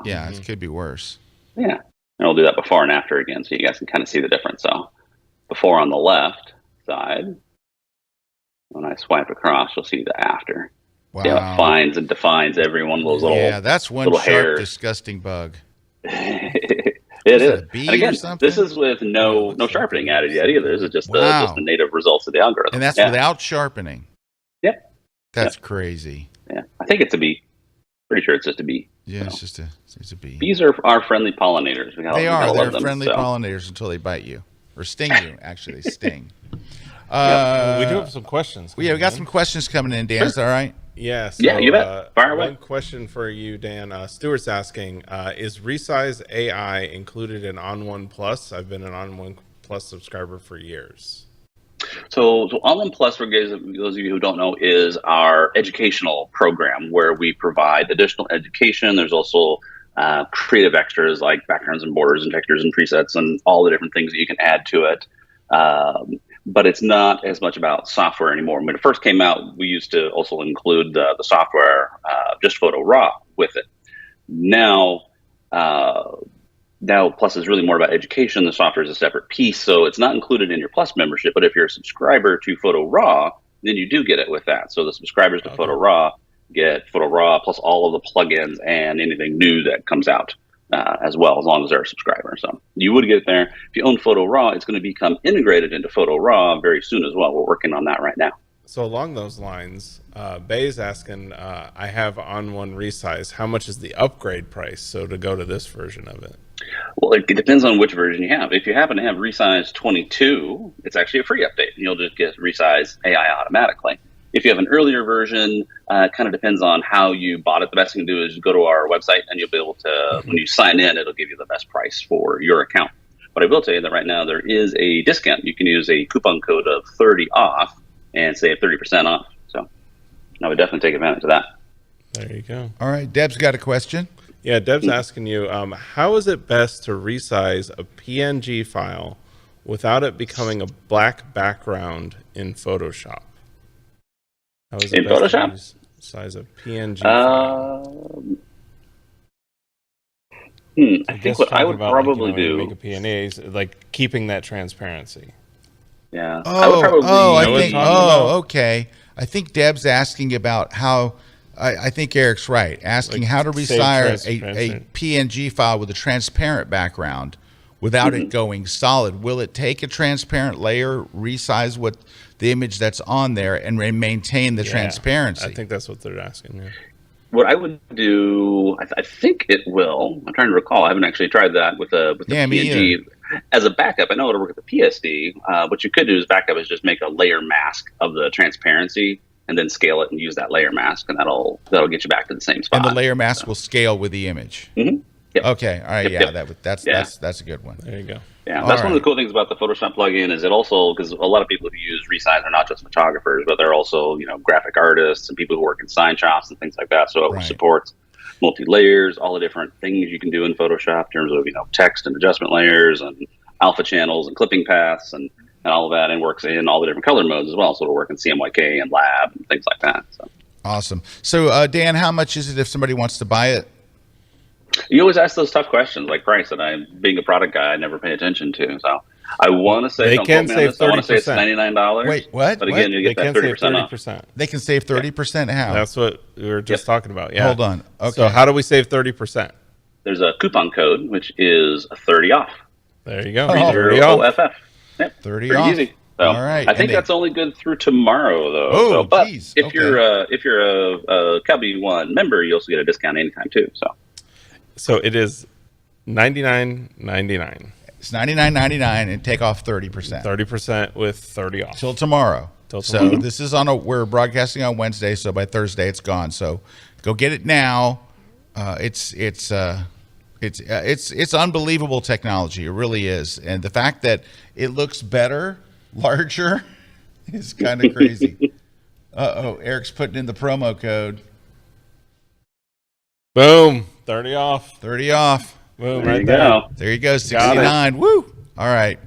Yeah, it could be worse. Yeah. And we'll do that before and after again so you guys can kind of see the difference. So before on the left side, when I swipe across, you'll see the after. Wow. See how it finds and defines every one of those little that's one little sharp, hairs. disgusting bug. It is. a bee And again, or something? this is with no sharpening added yet either. This is just Wow. the native results of the algorithm. And that's without sharpening. Yep. That's crazy. Yeah. I think it's a bee. Pretty sure it's just a bee. Yeah, So. it's a bee. Bees are friendly pollinators. They are. They're friendly so. pollinators until they bite you. Or sting you, actually. They sting. We do have some questions. We got some questions coming in, Dan. Is that all right? Yeah. So, Yeah, you bet. Fire away. One question for you, Dan. Stuart's asking, is Resize AI included in On1 Plus? I've been an On1 Plus subscriber for years. So On1 Plus, for those of you who don't know, is our educational program where we provide additional education. There's also creative extras like backgrounds and borders and textures and presets and all the different things that you can add to it. But it's not as much about software anymore. When it first came out, we used to also include the software, just Photo Raw with it. Now Plus is really more about education. The software is a separate piece, so it's not included in your Plus membership. But if you're a subscriber to Photo Raw, then you do get it with that. So the subscribers to Photo Raw get Photo Raw plus all of the plugins and anything new that comes out as well, as long as they're a subscriber. So you would get it there. If you own Photo Raw, it's going to become integrated into Photo Raw very soon as well. We're working on that right now. So along those lines, Bay's asking, I have On1 Resize. How much is the upgrade price? So to go to this version of it. Well, it depends on which version you have. If you happen to have Resize 22, it's actually a free update. You'll just get Resize AI automatically. If you have an earlier version, it kind of depends on how you bought it. The best thing to do is go to our website and you'll be able to, when you sign in, it'll give you the best price for your account. But I will tell you that right now there is a discount. You can use a coupon code of 30 off and save 30% off. So I would definitely take advantage of that. There you go. All right. Deb's got a question. Yeah, Deb's asking you, how is it best to resize a PNG file without it becoming a black background in Photoshop? How is it in best Photoshop? To resize a PNG file? I think what I would probably do, make a PNG is like keeping that transparency. Yeah, I would probably. Okay. I think Deb's asking about how. I think Eric's right. Asking Like how to resize a transparent. PNG file with a transparent background without it going solid. Will it take a transparent layer, resize what the image that's on there, and maintain the transparency? I think that's what they're asking. Yeah. What I would do, I think it will. I'm trying to recall. I haven't actually tried that with the PNG. As a backup, I know it'll work with the PSD. What you could do as backup is just make a layer mask of the transparency and then scale it and use that layer mask, and that'll get you back to the same spot. And the layer mask will scale with the image. Mm-hmm. Yep. Okay. All right. Yep. That's a good one. There you go. Yeah, that's one of the cool things about the Photoshop plugin is it also, because a lot of people who use Resize are not just photographers, but they're also, graphic artists and people who work in sign shops and things like that. So it supports multi-layers, all the different things you can do in Photoshop in terms of, text and adjustment layers and alpha channels and clipping paths and all of that, and works in all the different color modes as well. So it'll work in CMYK and Lab and things like that. So. Awesome. So, Dan, how much is it if somebody wants to buy it? You always ask those tough questions like price, and I, being a product guy, I never pay attention to. So I want to say, they can save 30%. I want to say it's $99. Wait, what? But again, you get that 30% off. They can save 30%. How? That's what we were just talking about. Yeah. Hold on. Okay. So how do we save 30%? There's a coupon code which is 30 off. There you go. 30 off. Yep. 30 Pretty off. easy. So all right. I think that's only good through tomorrow, though. Oh, but geez. if you're a Kelby One member, you also get a discount anytime too. So it is $99.99. It's $99.99 and take off 30%. 30% with 30 off. Till tomorrow. Till So tomorrow. this is we're broadcasting on Wednesday, so by Thursday it's gone. So go get it now. It's unbelievable technology. It really is. And the fact that it looks better, larger, is kind of crazy. Eric's putting in the promo code. Boom. 30 off. 30 off. Boom. There Right you there. go. There you go, 69. Woo! All right.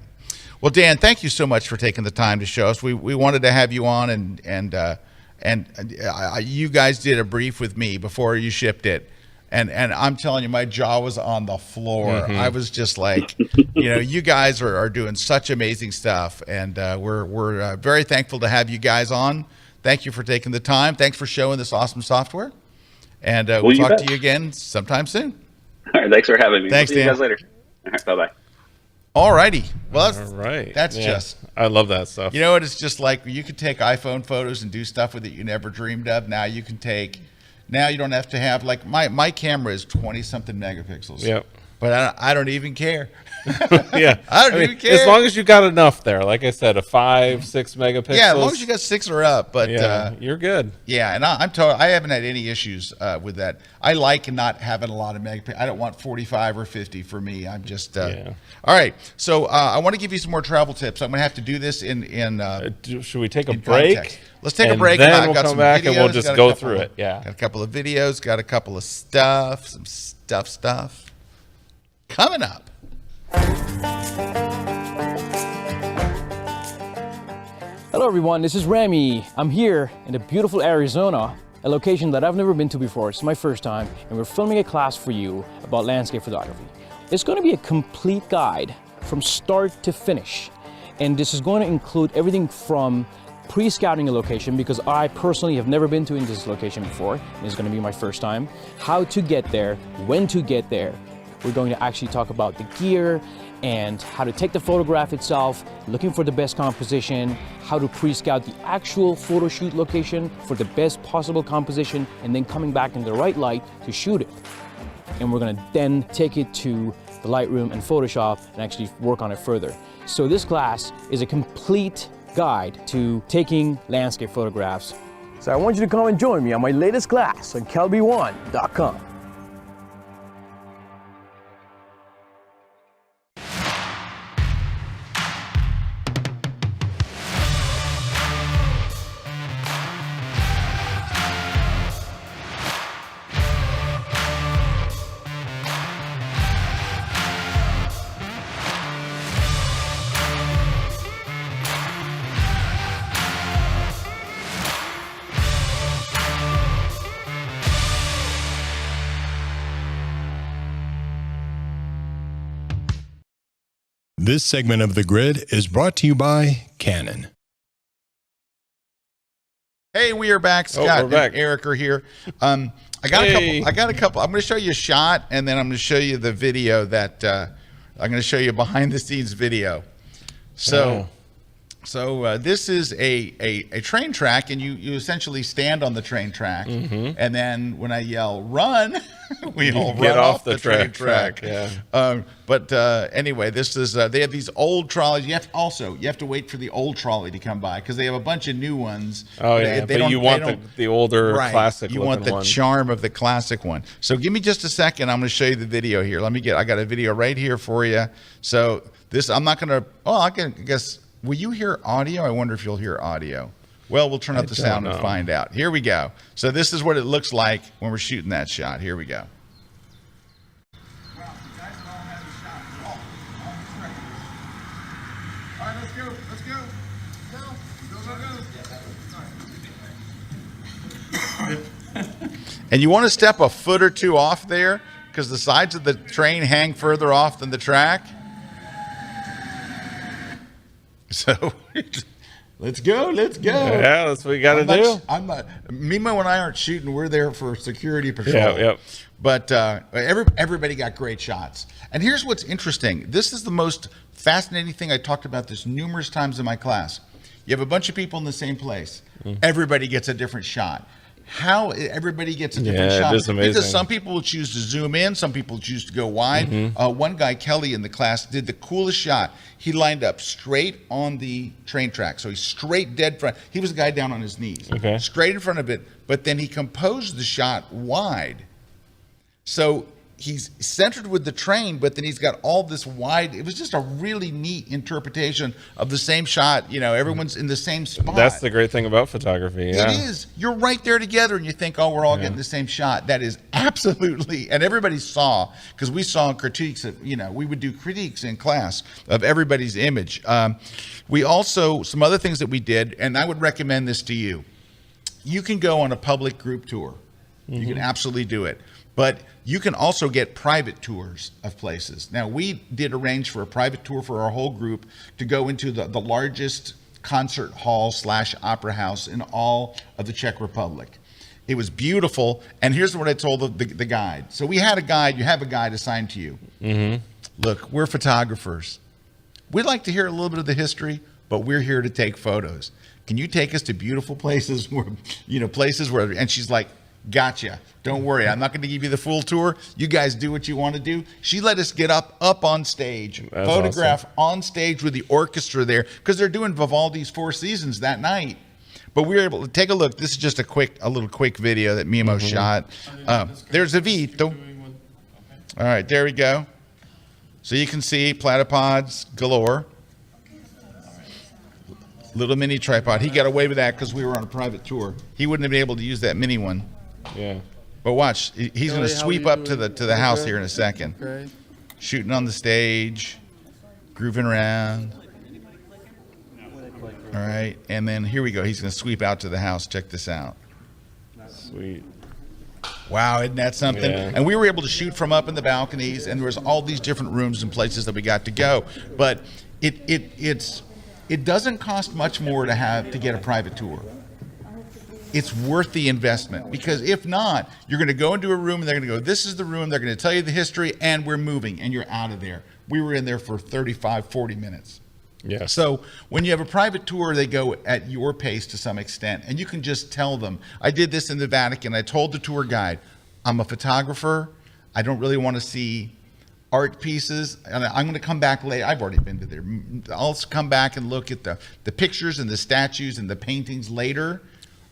Well, Dan, thank you so much for taking the time to show us. We wanted to have you on, and you guys did a brief with me before you shipped it, and I'm telling you, my jaw was on the floor. I was just like, you guys are doing such amazing stuff, and we're very thankful to have you guys on. Thank you for taking the time. Thanks for showing this awesome software, and we'll talk to you again sometime soon. All right, thanks for having me. Thanks, See you Dan. guys later. All right, bye-bye. All righty. Well, All right. that's Yeah. just... I love that stuff. You know what? It's just like you could take iPhone photos and do stuff with it you never dreamed of. Now you don't have to have, like, my camera is 20-something megapixels. Yep. But I don't even care. Yeah. I don't even care. As long as you got enough there, like I said, a 5-6 megapixels. Yeah, as long as you got 6 or up. But yeah, you're good. yeah, and I haven't had any issues with that. I like not having a lot of megapixels. I don't want 45 or 50 for me. I'm just Yeah. All right. So I want to give you some more travel tips. I'm going to have to do this in Should we take a in break? context. Let's take a And break. Then I've we'll got come some back and we'll videos, just got a go couple- through it. Yeah. Got a couple of videos, got a couple of some stuff coming up. Hello everyone, this is Remy. I'm here in the beautiful Arizona, a location that I've never been to before. It's my first time, and we're filming a class for you about landscape photography. It's going to be a complete guide from start to finish, and this is going to include everything from pre-scouting a location, because I personally have never been to this location before, and it's going to be my first time, how to get there, when to get there. We're going to actually talk about the gear and how to take the photograph itself, looking for the best composition, how to pre-scout the actual photo shoot location for the best possible composition, and then coming back in the right light to shoot it. And we're gonna then take it to the Lightroom and Photoshop and actually work on it further. So this class is a complete guide to taking landscape photographs. So I want you to come and join me on my latest class on Kelby1.com. This segment of The Grid is brought to you by Canon. Hey, we are back. Scott we're and back. Erik are here. I got a couple. I'm going to show you a shot, and then I'm going to show you the video that I'm going to show you behind the scenes video. So this is a train track, and you essentially stand on the train track, and then when I yell run, we all Get run off the the train track. track. Yeah. But anyway, this is they have these old trolleys. You have to wait for the old trolley to come by because they have a bunch of new ones. Oh yeah, but you want the older classic. You want the one. charm of the classic one. So give me just a second. I'm going to show you the video here. I got a video right here for you. So this, I'm not going to. Oh, I guess. Will you hear audio? I wonder if you'll hear audio. Well, we'll turn up the sound and find out. Here we go. So this is what it looks like when we're shooting that shot. Here we go. And you want to step a foot or two off there because the sides of the train hang further off than the track. So let's go. Yeah, that's what you got to do. Mimo and I aren't shooting. We're there for security patrol. Yep. But everybody got great shots. And here's what's interesting. This is the most fascinating thing. I talked about this numerous times in my class. You have a bunch of people in the same place. Everybody gets a different shot. How everybody gets a different shot. It is amazing. Because some people will choose to zoom in, some people choose to go wide. One guy, Kelly, in the class did the coolest shot. He lined up straight on the train track. So he's straight dead front. He was a guy down on his knees. Okay. Straight in front of it. But then he composed the shot wide. So he's centered with the train, but then he's got all this wide. It was just a really neat interpretation of the same shot. You know, everyone's in the same spot. That's the great thing about photography. Yeah. It is. You're right there together, and you think, oh, we're all getting the same shot. That is Absolutely. And everybody saw, because we saw critiques of, we would do critiques in class of everybody's image. We also, some other things that we did, and I would recommend this to you. You can go on a public group tour. You can absolutely do it. But you can also get private tours of places. Now, we did arrange for a private tour for our whole group to go into the largest concert hall / opera house in all of the Czech Republic. It was beautiful. And here's what I told the guide. So we had a guide. You have a guide assigned to you. Look, we're photographers. We'd like to hear a little bit of the history, but we're here to take photos. Can you take us to beautiful places where, and she's like, gotcha. Don't worry. I'm not going to give you the full tour. You guys do what you want to do. She let us get up on stage, That's photograph awesome. on stage with the orchestra there, because they're doing Vivaldi's Four Seasons that night. But we were able to take a look. This is just a little quick video that Mimo shot. There's a Vito. All right, there we go. So you can see platypods galore. Little mini tripod. He got away with that because we were on a private tour. He wouldn't have been able to use that mini one. Yeah. But watch, he's going to sweep up to the house here in a second. Great. Shooting on the stage, grooving around. All right, and then here we go. He's going to sweep out to the house. Check this out. Sweet. Wow, isn't that something? Yeah. And we were able to shoot from up in the balconies, and there was all these different rooms and places that we got to go. But it doesn't cost much more to get a private tour. It's worth the investment, because if not, you're going to go into a room and they're going to go, this is the room, they're going to tell you the history, and we're moving, and you're out of there. We were in there for 35, 40 minutes. Yeah. So when you have a private tour, they go at your pace to some extent, and you can just tell them. I did this in the Vatican. I told the tour guide, I'm a photographer. I don't really want to see art pieces, and I'm going to come back later. I've already been to there. I'll come back and look at the pictures and the statues and the paintings later.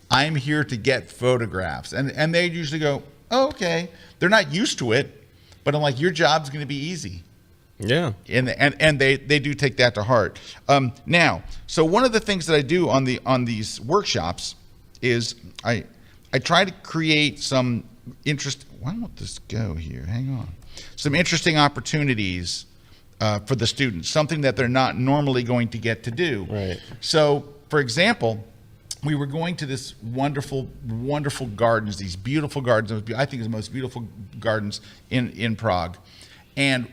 I'm here to get photographs. And they usually go, oh, okay. They're not used to it, but I'm like, your job's going to be easy. Yeah. And they do take that to heart. Now, so one of the things that I do on these workshops is I try to create some interest. Why won't this go here? Hang on. Some interesting opportunities for the students, something that they're not normally going to get to do. Right. So, for example, we were going to this wonderful, wonderful gardens, these beautiful gardens. I think it's the most beautiful gardens in Prague. And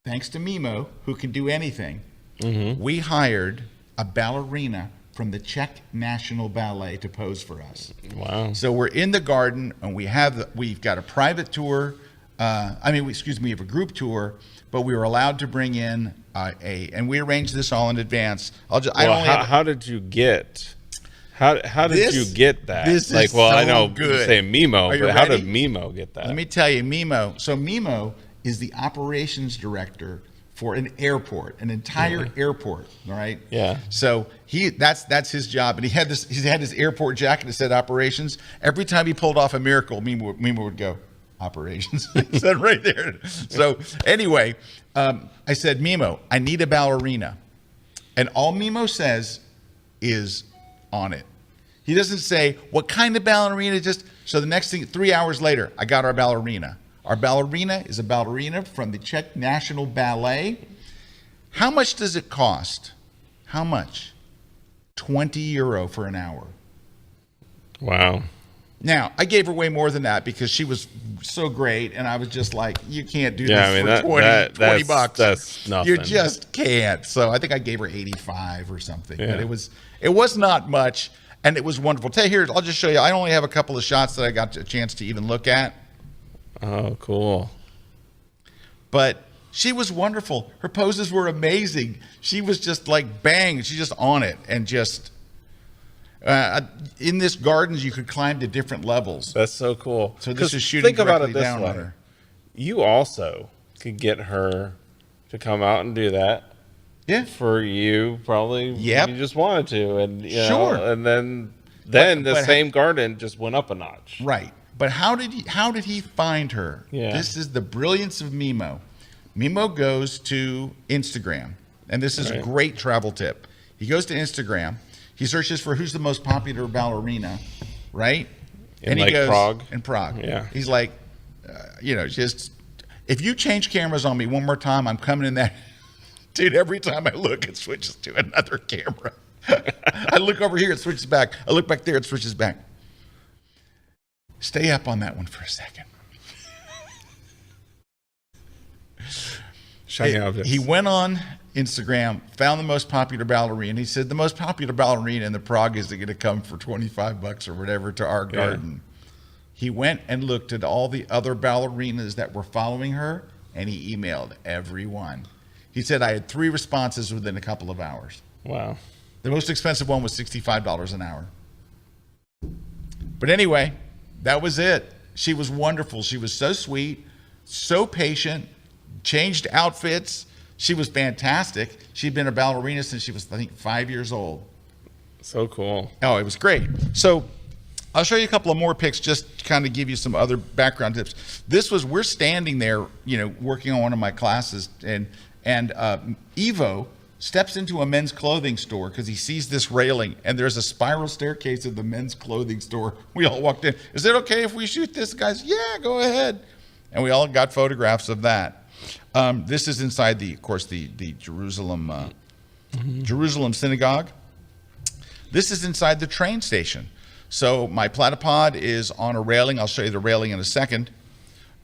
thanks to Mimo, who can do anything, we hired a ballerina from the Czech National Ballet to pose for us. Wow. So we're in the garden, and we've got a private tour. We have a group tour, but we were allowed to bring in and we arranged this all in advance. How did you get? How did you get that? This is so I know good. you say Mimo, Are you but how ready? did Mimo get that? Let me tell you, Mimo. So Mimo is the operations director for an airport, an entire airport. All right. Yeah. So that's his job, and he had his airport jacket that said operations. Every time he pulled off a miracle, Mimo would go, operations. He said right there. So anyway, I said, Mimo, I need a ballerina, and all Mimo says is on it. He doesn't say what kind of ballerina. So the next thing, 3 hours later, I got our ballerina. Our ballerina is a ballerina from the Czech National Ballet. How much does it cost? How much? €20 for an hour. Wow. Now, I gave her way more than that because she was so great, and I was just like, you can't do this for 20 bucks. That's nothing. You just can't. So I think I gave her 85 or something. Yeah. But it was not much, and it was wonderful. Here, I'll just show you. I only have a couple of shots that I got a chance to even look at. Oh, cool. But she was wonderful. Her poses were amazing. She was just like, bang, she's just on it, and just... in this gardens, you could climb to different levels. That's so cool. So this 'Cause is shooting think about it directly this down way. on her. You also could get her to come out and do that. Yeah. For you, probably. Yep. You just wanted to, and Sure. and then the but same garden just went up a notch. Right. But how did he find her? Yeah. This is the brilliance of Mimo. Mimo goes to Instagram, and this is a Right. great travel tip. He goes to Instagram. He searches for who's the most popular ballerina, right? In, like, Prague? In Prague. Yeah. He's like, just if you change cameras on me one more time, I'm coming in that. Dude, every time I look, it switches to another camera. I look over here, it switches back. I look back there, it switches back. Stay up on that one for a second. Shiny objects. He went on Instagram, found the most popular ballerina. He said the most popular ballerina in the Prague is going to come for $25 or whatever to our garden. He went and looked at all the other ballerinas that were following her, and he emailed everyone. He said, I had 3 responses within a couple of hours. Wow. The most expensive one was $65 an hour. But anyway, that was it. She was wonderful. She was so sweet, so patient, changed outfits. She was fantastic. She'd been a ballerina since she was, I think, 5 years old. So cool. Oh, it was great. So I'll show you a couple of more pics just to kind of give you some other background tips. We're standing there, working on one of my classes, and Evo steps into a men's clothing store because he sees this railing, and there's a spiral staircase in the men's clothing store. We all walked in. Is it okay if we shoot this? Guys, yeah, go ahead. And we all got photographs of that. This is inside the Jerusalem Jerusalem synagogue. This is inside the train station. So my platypod is on a railing. I'll show you the railing in a second.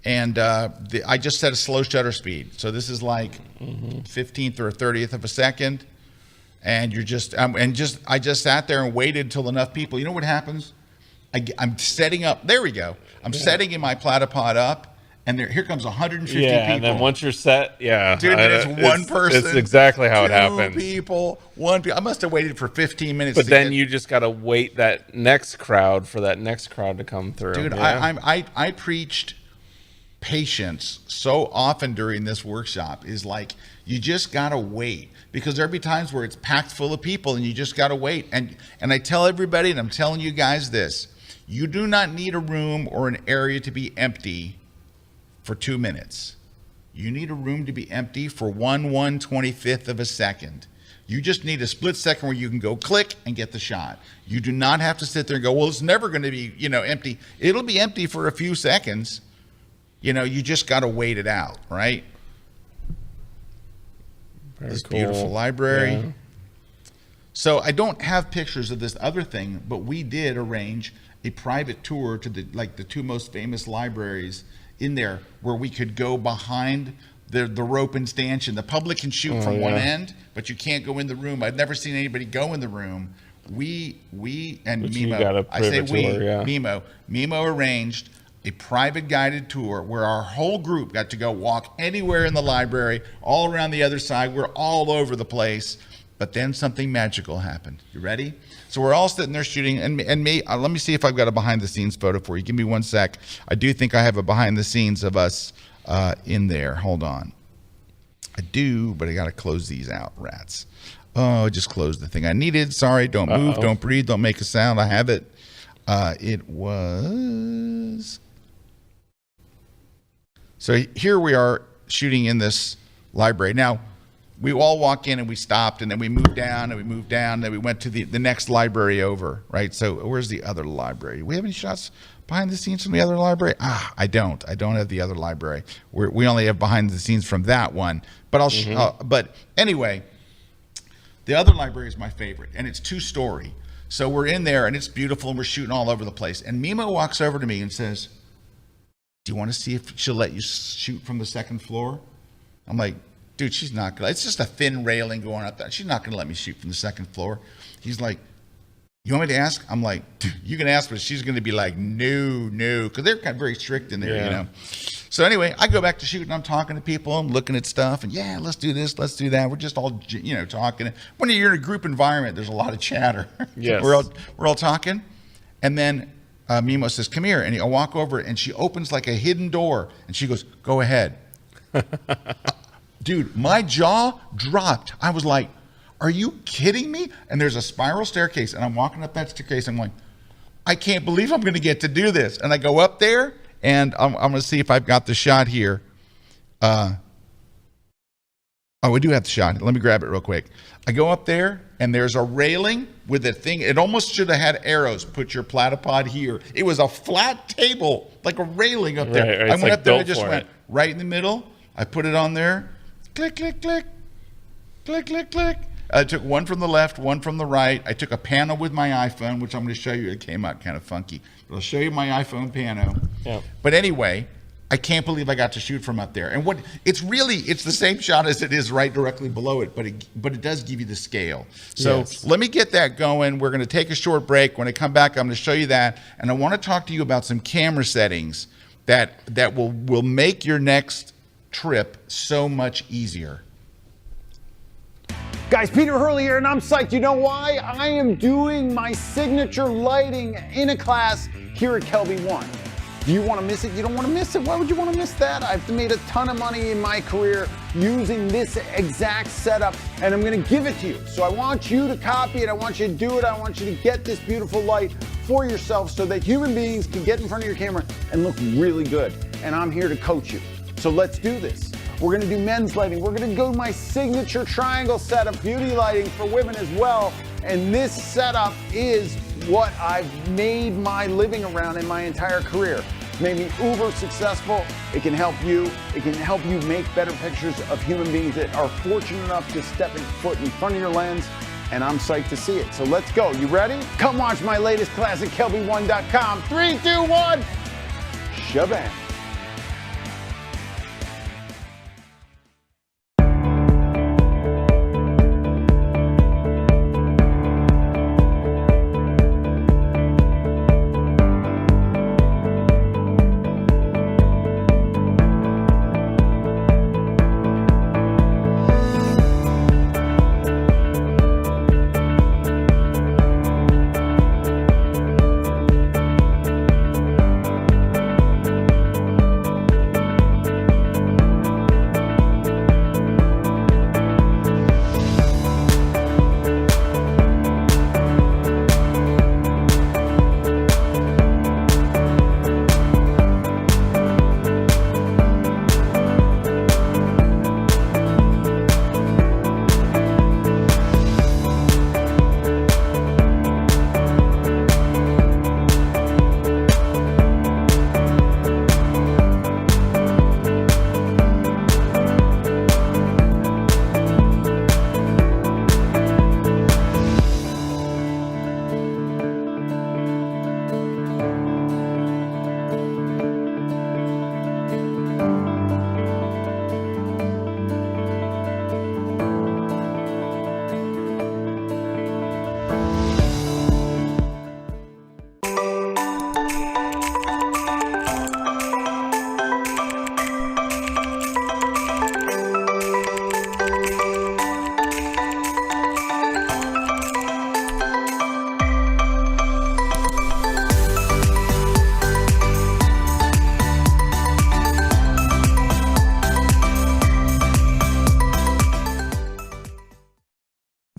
And I just set a slow shutter speed. So this is like 15th or 30th of a second. And I just sat there and waited until enough people. You know what happens? I'm setting up. There we go. I'm setting in my platypod up. And here comes 150 people. And then once you're set, dude, it's one person. It's exactly how it happens. 2 people, 1 people. I must have waited for 15 minutes. But then you just got to wait that next crowd for that next crowd to come through. Dude, I preached patience so often during this workshop. Is like, you just got to wait, because there'll be times where it's packed full of people and you just got to wait. And I tell everybody, and I'm telling you guys this, you do not need a room or an area to be empty for 2 minutes. You need a room to be empty for 1/125th of a second. You just need a split second where you can go click and get the shot. You do not have to sit there and go, well, it's never going to be, empty. It'll be empty for a few seconds. You just got to wait it out, right? This beautiful library. Yeah. So I don't have pictures of this other thing, but we did arrange a private tour to the 2 most famous libraries in there, where we could go behind the rope and stanchion. The public can shoot from one end, but you can't go in the room. I've never seen anybody go in the room. We and Mimo, Mimo arranged a private guided tour where our whole group got to go walk anywhere in the library, all around the other side. We're all over the place. But then something magical happened. You ready? So we're all sitting there shooting, and me. Let me see if I've got a behind-the-scenes photo for you. Give me 1 sec. I do think I have a behind-the-scenes of us in there. Hold on. I do, but I got to close these out, rats. Oh, I just closed the thing I needed. Sorry, don't move, don't breathe, don't make a sound. I have it. It was... So here we are shooting in this library. Now, we all walk in and we stopped, and then we moved down and we moved down, and then we went to the next library over, right? So where's the other library? Do we have any shots behind the scenes from the other library? I don't have the other library. We only have behind the scenes from that one. But but anyway, the other library is my favorite, and it's 2-story. So we're in there and it's beautiful, and we're shooting all over the place. And Mimo walks over to me and says, do you want to see if she'll let you shoot from the 2nd floor? I'm like, dude, she's not gonna. It's just a thin railing going up there. She's not gonna let me shoot from the 2nd floor. He's like, you want me to ask? I'm like, dude, you can ask, but she's gonna be like, no, because they're kind of very strict in there, So anyway, I go back to shooting. I'm talking to people. I'm looking at stuff, and let's do this, let's do that. We're just all talking. When you're in a group environment, there's a lot of chatter. Yes. we're all talking, and then Mimo says, come here, and I walk over, and she opens like a hidden door, and she goes, go ahead. Dude, my jaw dropped. I was like, are you kidding me? And there's a spiral staircase, and I'm walking up that staircase. I'm like, I can't believe I'm going to get to do this. And I go up there, and I'm going to see if I've got the shot here. Oh, we do have the shot. Let me grab it real quick. I go up there, and there's a railing with a thing. It almost should have had arrows. Put your platypod here. It was a flat table, like a railing up there. Right, I went up there and I just went right in the middle. I put it on there. Click, click, click. Click, click, click. I took one from the left, one from the right. I took a pano with my iPhone, which I'm going to show you. It came out kind of funky. But I'll show you my iPhone pano. Yeah. But anyway, I can't believe I got to shoot from up there. And what it's the same shot as it is right directly below it, but it does give you the scale. So let me get that going. We're going to take a short break. When I come back, I'm going to show you that, and I want to talk to you about some camera settings that will make your next trip so much easier. Guys, Peter Hurley here, and I'm psyched. You know why? I am doing my signature lighting in a class here at Kelby 1. Do you want to miss it? You don't want to miss it. Why would you want to miss that? I've made a ton of money in my career using this exact setup, and I'm going to give it to you. So I want you to copy it. I want you to do it. I want you to get this beautiful light for yourself so that human beings can get in front of your camera and look really good. And I'm here to coach you. So let's do this. We're going to do men's lighting. We're going to go my signature triangle setup, beauty lighting for women as well. And this setup is what I've made my living around in my entire career. It's made me uber successful. It can help you. It can help you make better pictures of human beings that are fortunate enough to step a foot in front of your lens. And I'm psyched to see it. So let's go. You ready? Come watch my latest class at kelby1.com. 3, 2, 1. Shabam.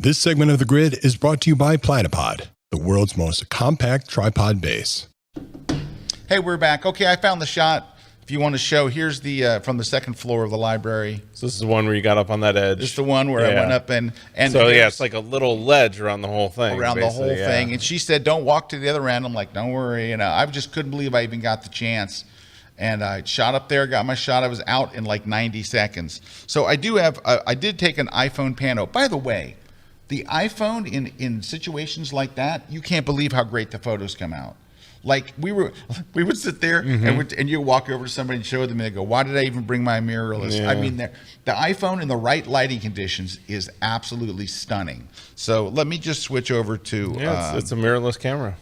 This segment of The Grid is brought to you by Platypod, the world's most compact tripod base. Hey, we're back. Okay, I found the shot. If you want to show, here's the from the second floor of the library. So this is the one where you got up on that edge. This is the one where I went up and so yeah, it's like a little ledge around the whole thing. Around the whole thing. And she said, "Don't walk to the other end." I'm like, "Don't worry." I just couldn't believe I even got the chance. And I shot up there, got my shot. I was out in like 90 seconds. So I did take an iPhone pano. By the way, the iPhone in situations like that, you can't believe how great the photos come out. Like we would sit there and you walk over to somebody and show them and they go, "Why did I even bring my mirrorless?" Yeah. I mean, the iPhone in the right lighting conditions is absolutely stunning. So let me just switch over to it's a mirrorless camera.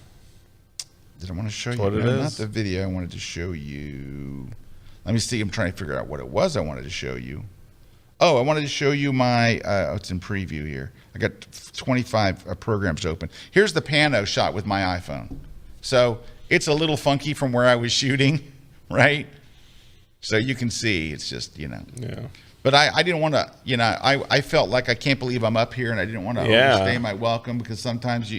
Did I want to show you? What it No, not is. the video. I wanted to show you. Let me see. I'm trying to figure out what it was I wanted to show you. Oh, I wanted to show you my, it's in preview here. I got 25 programs open. Here's the pano shot with my iPhone. So it's a little funky from where I was shooting, right? So you can see it's just, Yeah. But I didn't want to, I felt like I can't believe I'm up here and I didn't want to overstay my welcome because sometimes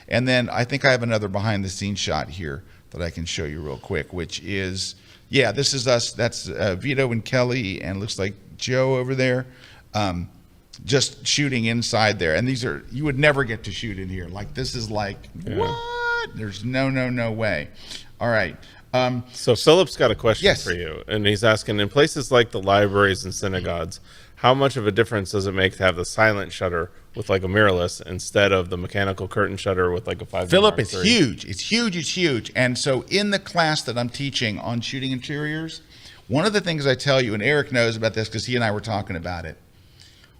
and then I think I have another behind the scenes shot here that I can show you real quick, which is, this is us. That's Vito and Kelly and looks like Joe over there. just shooting inside there. And these are, you would never get to shoot in here. Like, this is like, what? There's no way. All right. So Philip's got a question Yes. for you, and he's asking, in places like the libraries and synagogues, how much of a difference does it make to have the silent shutter with like a mirrorless instead of the mechanical curtain shutter with like a 5 Philip, it's huge. It's huge. And so in the class that I'm teaching on shooting interiors, one of the things I tell you, and Erik knows about this because he and I were talking about it,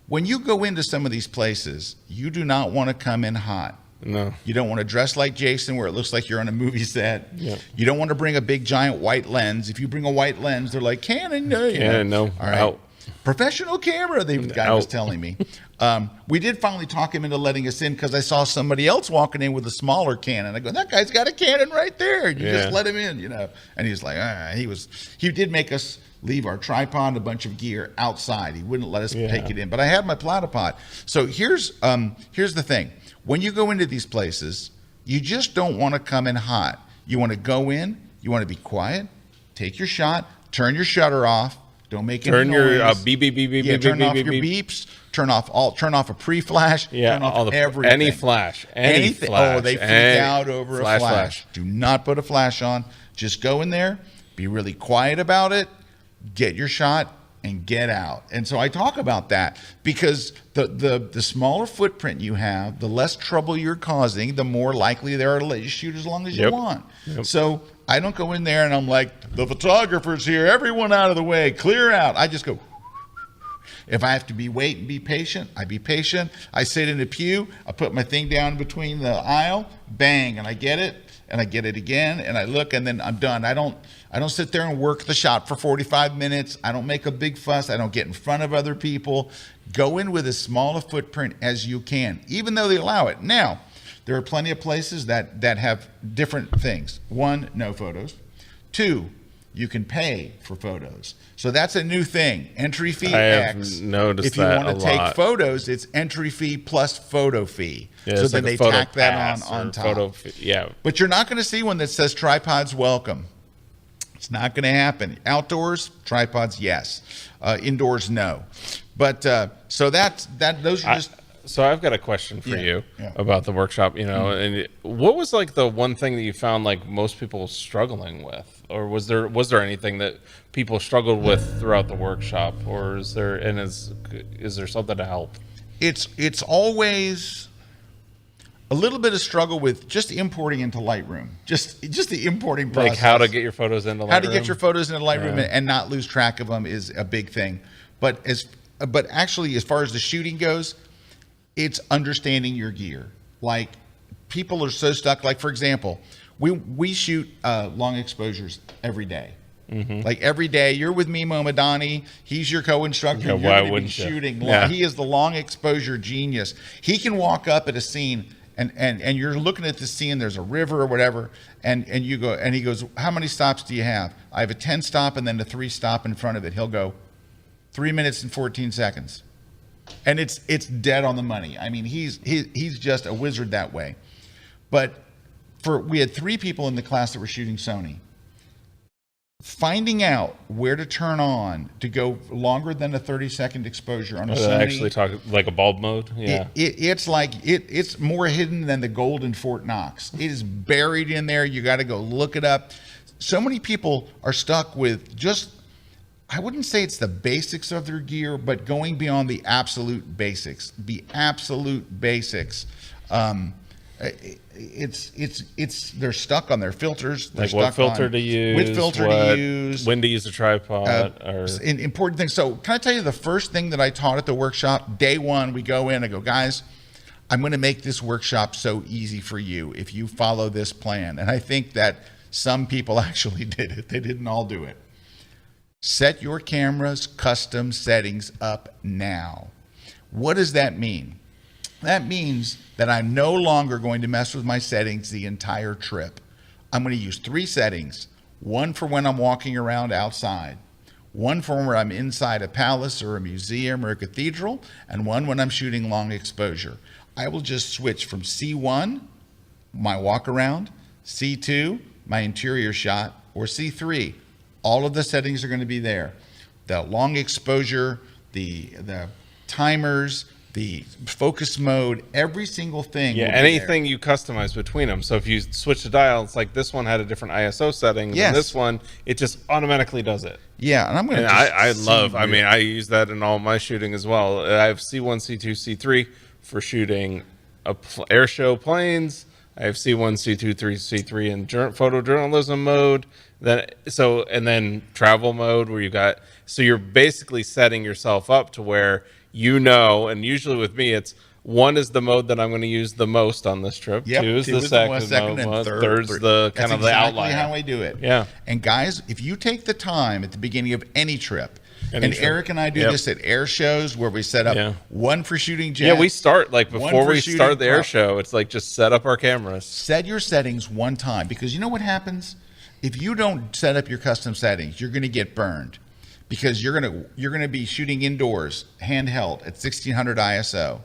when you go into some of these places, you do not want to come in hot. No. You don't want to dress like Jason where it looks like you're on a movie set. Yep. You don't want to bring a big giant white lens. If you bring a white lens, they're like, Canon, no. No. All right. Out. Professional camera, the guy was telling me. We did finally talk him into letting us in because I saw somebody else walking in with a smaller Canon. I go, that guy's got a Canon right there. You just let him in, And he's like, he did make us leave our tripod and a bunch of gear outside. He wouldn't let us take it in. But I had my platypod. So here's the thing. When you go into these places, you just don't want to come in hot. You want to go in, you want to be quiet, take your shot, turn your shutter off, don't make any noise. Turn your beep, beep, beep, beep, beep, turn beep, off beep, your beep. beeps, turn off a pre-flash, turn off everything. Any flash. Anything. Flash. Oh, they freak out over a flash. Do not put a flash on. Just go in there, be really quiet about it, get your shot, and get out. And so I talk about that because the smaller footprint you have, the less trouble you're causing, the more likely they are to let you shoot as long as you want. So I don't go in there and I'm like, the photographer's here, everyone out of the way, clear out. I just go. If I have to wait and be patient, I be patient. I sit in the pew, I put my thing down between the aisle, bang, and I get it. And I get it again, and I look, and then I'm done. I don't sit there and work the shot for 45 minutes. I don't make a big fuss. I don't get in front of other people. Go in with as small a footprint as you can, even though they allow it. Now, there are plenty of places that have different things. 1, no photos. 2, you can pay for photos. So that's a new thing. Entry fee X. Have noticed if you that want to take photos, it's entry fee plus photo fee. Yeah, so then like they tack that on top. Yeah. But you're not going to see one that says tripods welcome. It's not going to happen. Outdoors, tripods, yes. Indoors, no. But so those are just. So I've got a question for you about the workshop, and what was like the one thing that you found like most people struggling with, or was there anything that people struggled with throughout the workshop, or is there something to help? It's always a little bit of struggle with just importing into Lightroom, just the importing process. Like how to get your photos into Lightroom? How to get your photos into Lightroom and not lose track of them is a big thing. But actually, as far as the shooting goes, it's understanding your gear. Like, people are so stuck. Like, for example, we shoot long exposures every day. Mm-hmm. Like, every day, you're with me, Momadani. He's your co-instructor. Yeah, you're going to be shooting. He is the long exposure genius. He can walk up at a scene, and you're looking at the scene. There's a river or whatever, and you go, and he goes, "How many stops do you have?" I have a 10 stop and then a 3 stop in front of it. He'll go, 3 minutes and 14 seconds. And it's dead on the money. I mean, he's just a wizard that way. But we had 3 people in the class that were shooting Sony. Finding out where to turn on to go longer than a 30-second exposure on a Sony. Actually talk like a bulb mode. Yeah. It's more hidden than the gold in Fort Knox. It is buried in there. You got to go look it up. So many people are stuck with just, I wouldn't say it's the basics of their gear, but going beyond the absolute basics. The absolute basics. They're stuck on their filters. They're like what filter to use, which filter to use, when to use a tripod, or important things. So can I tell you the first thing that I taught at the workshop? Day 1, we go in. I go, guys, I'm going to make this workshop so easy for you if you follow this plan. And I think that some people actually did it. They didn't all do it. Set your camera's custom settings up now. What does that mean? That means that I'm no longer going to mess with my settings the entire trip. I'm going to use 3 settings. 1 for when I'm walking around outside, 1 for when I'm inside a palace or a museum or a cathedral, and 1 when I'm shooting long exposure. I will just switch from C1, my walk around, C2, my interior shot, or C3. All of the settings are going to be there. The long exposure, the timers, the focus mode, every single thing. Yeah, will be anything you customize between them. So if you switch the dial, it's like this one had a different ISO setting than this one. It just automatically does it. Yeah, and I'm going to. I mean, I use that in all my shooting as well. I have C1, C2, C3 for shooting air show planes. I have C1, C2, C3 in photojournalism mode. And then travel mode where you're basically setting yourself up to where and usually with me, it's 1 is the mode that I'm going to use the most on this trip. Yep. 2 is the second and mode. third. Third's the kind of the outlier. That's exactly how I do it. Yeah. And guys, if you take the time at the beginning of any trip, Erik and I do this at air shows where we set up 1 for shooting jet. Yeah, we start before we start the air show. It's like just set up our cameras. Set your settings 1 time, because you know what happens? If you don't set up your custom settings, you're going to get burned, because you're going to be shooting indoors, handheld at 1600 ISO.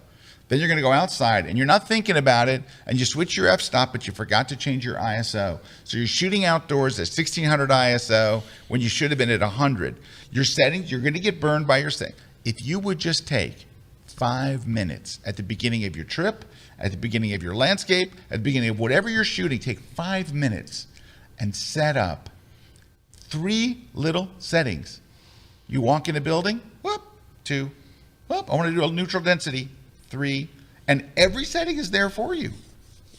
Then you're going to go outside and you're not thinking about it, and you switch your f-stop, but you forgot to change your ISO. So you're shooting outdoors at 1600 ISO when you should have been at 100. Your settings, you're going to get burned by your settings. If you would just take 5 minutes at the beginning of your trip, at the beginning of your landscape, at the beginning of whatever you're shooting, take 5 minutes and set up 3 little settings. You walk in a building, whoop, 2, whoop, I want to do a neutral density, 3, and every setting is there for you.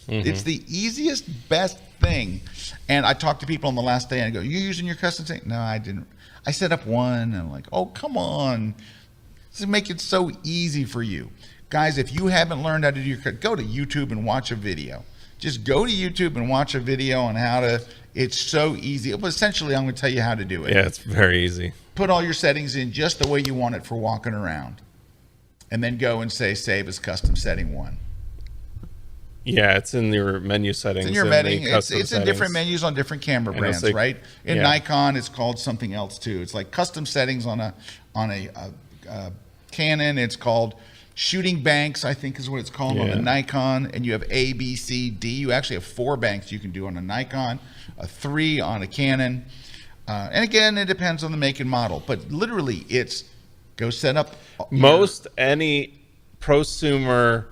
It's the easiest, best thing. And I talked to people on the last day and I go, you using your custom setting? No, I didn't. I set up 1 and I'm like, oh, come on. This make it so easy for you. Guys, if you haven't learned how to do your, go to YouTube and watch a video. Just go to YouTube and watch a video on how to, it's so easy. But essentially, I'm going to tell you how to do it. Yeah, it's very easy. Put all your settings in just the way you want it for walking around. And then go and say, save as custom setting 1. Yeah, it's in your menu settings. It's in your menu. It's in different menus on different camera brands, right? In Nikon, it's called something else too. It's like custom settings on a Canon. It's called shooting banks, I think is what it's called on a Nikon. And you have A, B, C, D. You actually have 4 banks you can do on a Nikon, a 3 on a Canon. And again, it depends on the make and model. But literally, it's go set up. Any prosumer,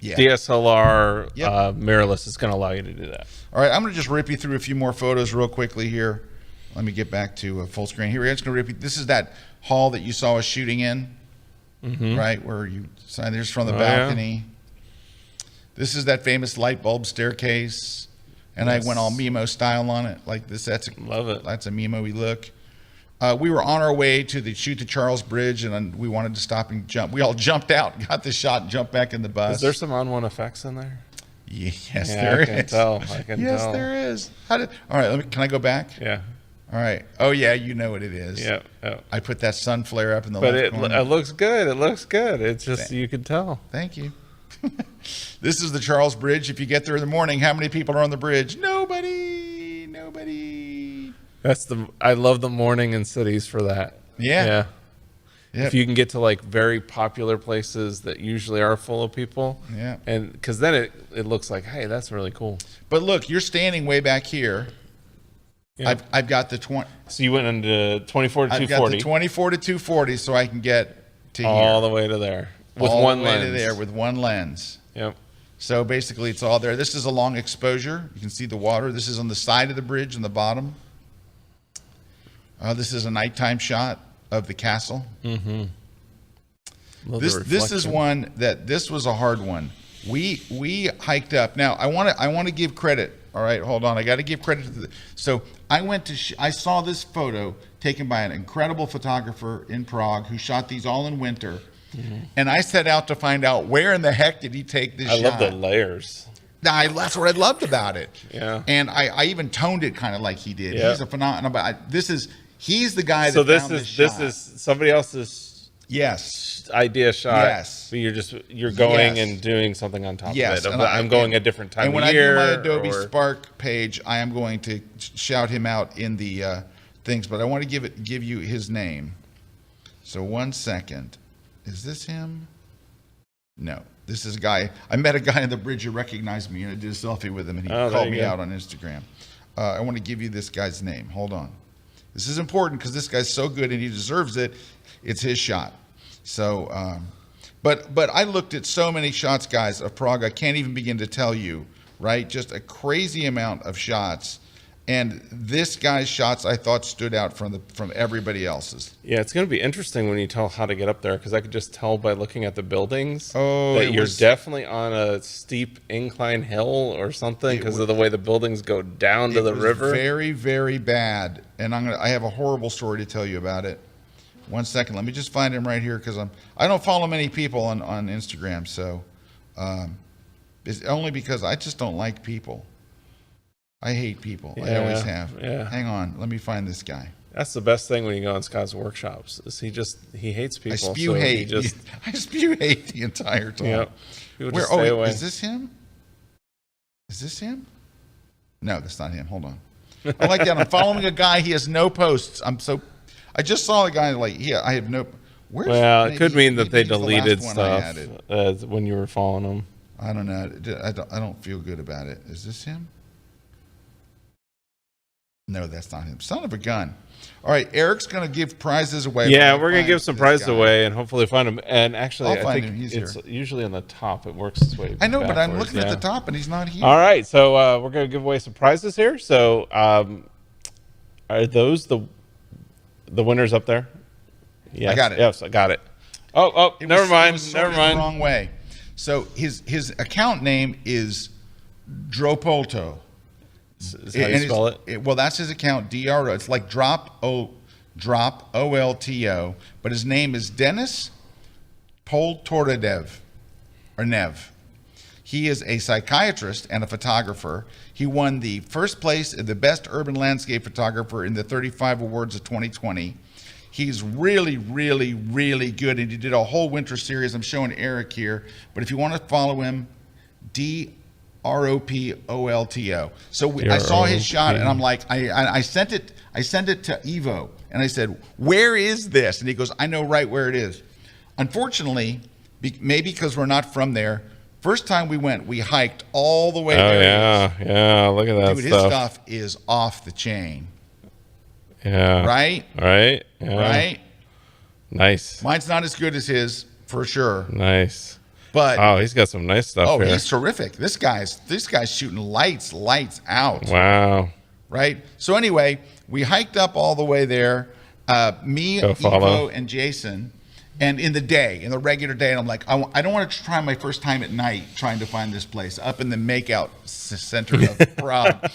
DSLR mirrorless is going to allow you to do that. All right, I'm going to just rip you through a few more photos real quickly here. Let me get back to full screen. Here, I'm just going to rip you. This is that hall that you saw us shooting in, right, where you signed. There's from the balcony. Yeah. This is that famous light bulb staircase, and I went all Mimo style on it, like this. Love it. That's a Mimo-y look. We were on our way to shoot the Charles Bridge, and we wanted to stop and jump. We all jumped out, got the shot, and jumped back in the bus. Is there some on-one effects in there? Yes, there is. I can tell. Yes, there is. All right, can I go back? Yeah. All right. Oh, yeah, you know what it is. Yeah. I put that sun flare up in the left corner. It looks good. It looks good. It's just, you can tell. Thank you. This is the Charles Bridge. If you get there in the morning, how many people are on the bridge? Nobody. I love the morning in cities for that. Yeah. Yep. If you can get to like very popular places that usually are full of people. Yeah. And because then it looks like, hey, that's really cool. But look, you're standing way back here. Yeah. I've got the 20. So you went into 24 to 240. I've got the 24 to 240 so I can get to all the way to there with one lens. To there with one lens. Yep. So basically it's all there. This is a long exposure. You can see the water. This is on the side of the bridge on the bottom. This is a nighttime shot of the castle. Mm-hmm. This is one this was a hard one. We hiked up. Now I want to give credit. All right, hold on. I got to give credit to so I saw this photo taken by an incredible photographer in Prague who shot these all in winter. Mm-hmm. And I set out to find out where in the heck did he take this shot. I love the layers. That's what I loved about it. Yeah. And I even toned it kind of like he did. Yeah. He's a phenomenal. But he's the guy that so found this shot. This is somebody else's idea shot. Yes. But you're going and doing something on top of it. I'm going a different time of year. And when I do my Adobe Spark page, I am going to shout him out in the things. But I want to give you his name. So 1 second. Is this him? No. This is a guy. I met a guy on the bridge who recognized me, and I did a selfie with him, and he called me out on Instagram. I want to give you this guy's name. Hold on. This is important because this guy's so good and he deserves it. It's his shot. So, but I looked at so many shots, guys, of Prague. I can't even begin to tell you, right? Just a crazy amount of shots. And this guy's shots, I thought, stood out from everybody else's. Yeah, it's going to be interesting when you tell how to get up there, because I could just tell by looking at the buildings that you're definitely on a steep incline hill or something because of the way the buildings go down to the river. Very, very bad. And I have a horrible story to tell you about it. One second, let me just find him right here, because I don't follow many people on Instagram, so it's only because I just don't like people. I hate people. I always have. Yeah. Hang on. Let me find this guy. That's the best thing when you go on Scott's workshops. Is he hates people. I spew hate. I spew hate the entire time. Yep. People just stay away. Is this him? Is this him? No, that's not him. Hold on. I like that. I'm following a guy. He has no posts. I just saw a guy I have no. Well, it could mean that they deleted stuff when you were following them. I don't know. I don't feel good about it. Is this him? No, that's not him. Son of a gun. All right, Eric's going to give prizes away. Yeah, we're going to give some prizes away and hopefully find him. And actually, I think it's usually on the top. It works its way I know, backwards. But I'm looking at the top and he's not here. All right, so we're going to give away some prizes here. So are those the winners up there? Yes. I got it. Yes, I got it. Oh, never mind. Never mind. The wrong way. So his account name is Dropolto. Is how you spell it? Well, that's his account, DRO. It's like drop OLTO, but his name is Denis Poltoradev, or Nev. He is a psychiatrist and a photographer. He won the first place in the best urban landscape photographer in the 35 awards of 2020. He's really, really, really good, and he did a whole winter series. I'm showing Erik here, but if you want to follow him, DROPOLTO. So I saw his shot, and I'm like, I sent it to Evo, and I said, "Where is this?" And he goes, "I know right where it is." Unfortunately, maybe because we're not from there, first time we went, we hiked all the way there. Yeah, look at that. Dude, his stuff is off the chain. Yeah. Right. Yeah. Right. Nice. Mine's not as good as his, for sure. Nice. But he's got some nice stuff here. He's terrific. This guy's shooting lights out. Wow. Right? So anyway, we hiked up all the way there. Me, Evo, and Jason. And in the regular day, and I'm like, I don't want to try my first time at night trying to find this place up in the makeout center of Prague.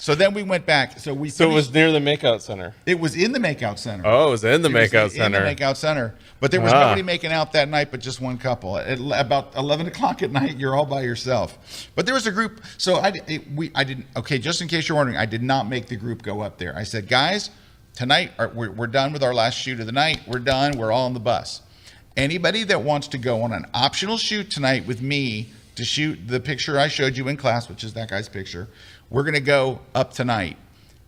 So then we went back. So it was near the makeout center. It was in the makeout center. Oh, it was in the makeout center. In the makeout center. But there was nobody making out that night but just one couple. At about 11 o'clock at night, you're all by yourself. But there was a group. So I didn't. Okay, just in case you're wondering, I did not make the group go up there. I said, guys, tonight we're done with our last shoot of the night. We're done. We're all on the bus. Anybody that wants to go on an optional shoot tonight with me to shoot the picture I showed you in class, which is that guy's picture, we're going to go up tonight.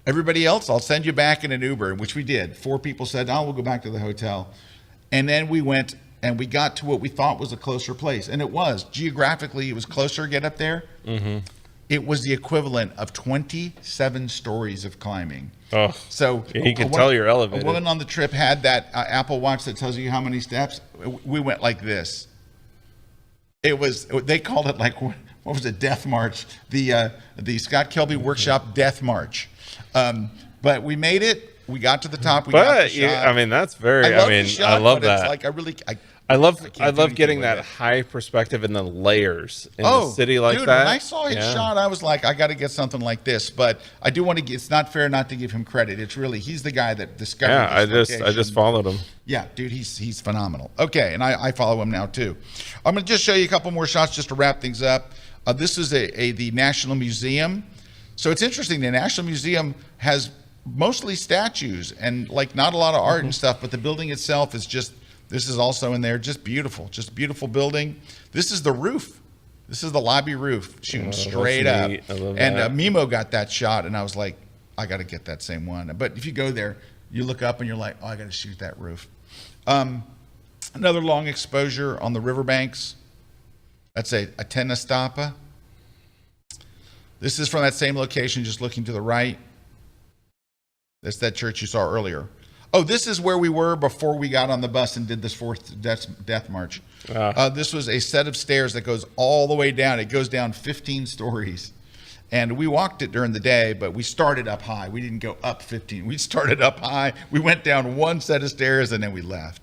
Everybody else, I'll send you back in an Uber, which we did. 4 people said, we'll go back to the hotel. And then we went and we got to what we thought was a closer place. And it was. Geographically, it was closer to get up there. Mm-hmm. It was the equivalent of 27 stories of climbing. Oh, so you can tell you're elevated. A woman on the trip had that Apple Watch that tells you how many steps. We went like this. They called it like, what was it, Death March? The Scott Kelby Workshop Death March. But we made it. We got to the top. We got the shot. That's very. I love that. It's like I love getting that high perspective and the layers in the city like dude, that. When I saw his shot, I was like, I got to get something like this. But I do want to. It's not fair not to give him credit. It's really he's the guy that discovered. Yeah, I just followed him. Yeah, dude, he's phenomenal. Okay, and I follow him now too. I'm gonna just show you a couple more shots just to wrap things up. This is the National Museum. So it's interesting. The National Museum has mostly statues and like not a lot of art and stuff, but the building itself is just. This is also in there, just beautiful building. This is the roof. This is the lobby roof, shooting straight up. And Mimo got that shot, and I was like, I got to get that same one. But if you go there, you look up and you're like, I got to shoot that roof. Another long exposure on the riverbanks. That's a Tenastapa. This is from that same location, just looking to the right. That's that church you saw earlier. Oh, this is where we were before we got on the bus and did this fourth death march. This was a set of stairs that goes all the way down. It goes down 15 stories. And we walked it during the day, but we started up high. We didn't go up 15. We started up high. We went down one set of stairs, and then we left.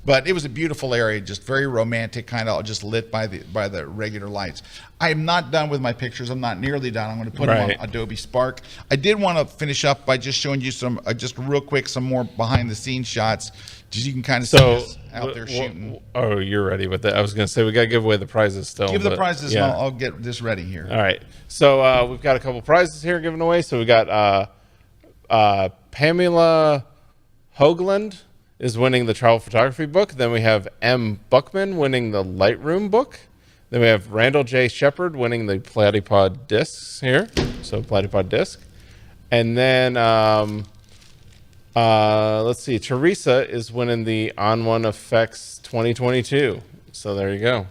But it was a beautiful area, just very romantic, kind of just lit by the regular lights. I am not done with my pictures. I'm not nearly done. I'm going to put them on Adobe Spark. I did want to finish up by just showing you some, just real quick, some more behind-the-scenes shots, just you can kind of see us out there shooting. Oh, you're ready with that. I was going to say we got to give away the prizes still. Give the prizes, and I'll get this ready here. All right. So we've got a couple prizes here given away. So we got Pamela Hoagland is winning the travel photography book. Then we have M. Buckman winning the Lightroom book. Then we have Randall J. Shepard winning the Platypod discs here. So Platypod disc. And then let's see, Teresa is winning the On One Effects 2022. So there you go.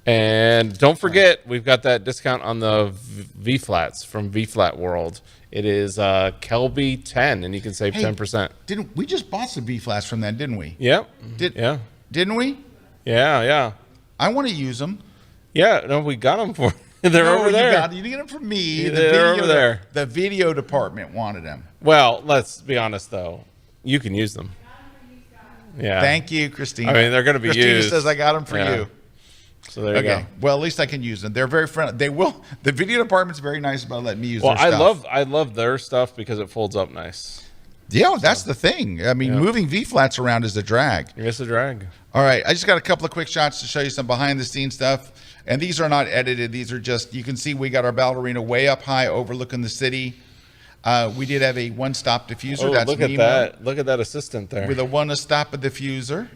And don't forget, we've got that discount on the V-Flats from V-Flat World. It is Kelby 10, and you can save 10%. Didn't we just bought some V-Flats from that, didn't we? Yep. Didn't we? Yeah. I want to use them. Yeah, no, we got them for they're over there. You get them from me. They're over there. The video department wanted them. Well, let's be honest, though. You can use them. Yeah. Thank you, Christina. I mean, they're going to be Christina used. says I got them for you. So there you go. Well, at least I can use them. They're very friendly. They will. The video department's very nice about letting me use their stuff. I love their stuff because it folds up nice. Yeah, that's the thing. I mean, moving V-Flats around is a drag. It's a drag. All right, I just got a couple of quick shots to show you some behind-the-scenes stuff. And these are not edited. These are just, you can see we got our ballerina way up high overlooking the city. We did have a one-stop diffuser. Oh, That's look at that. Look at that assistant there. With a one-stop diffuser.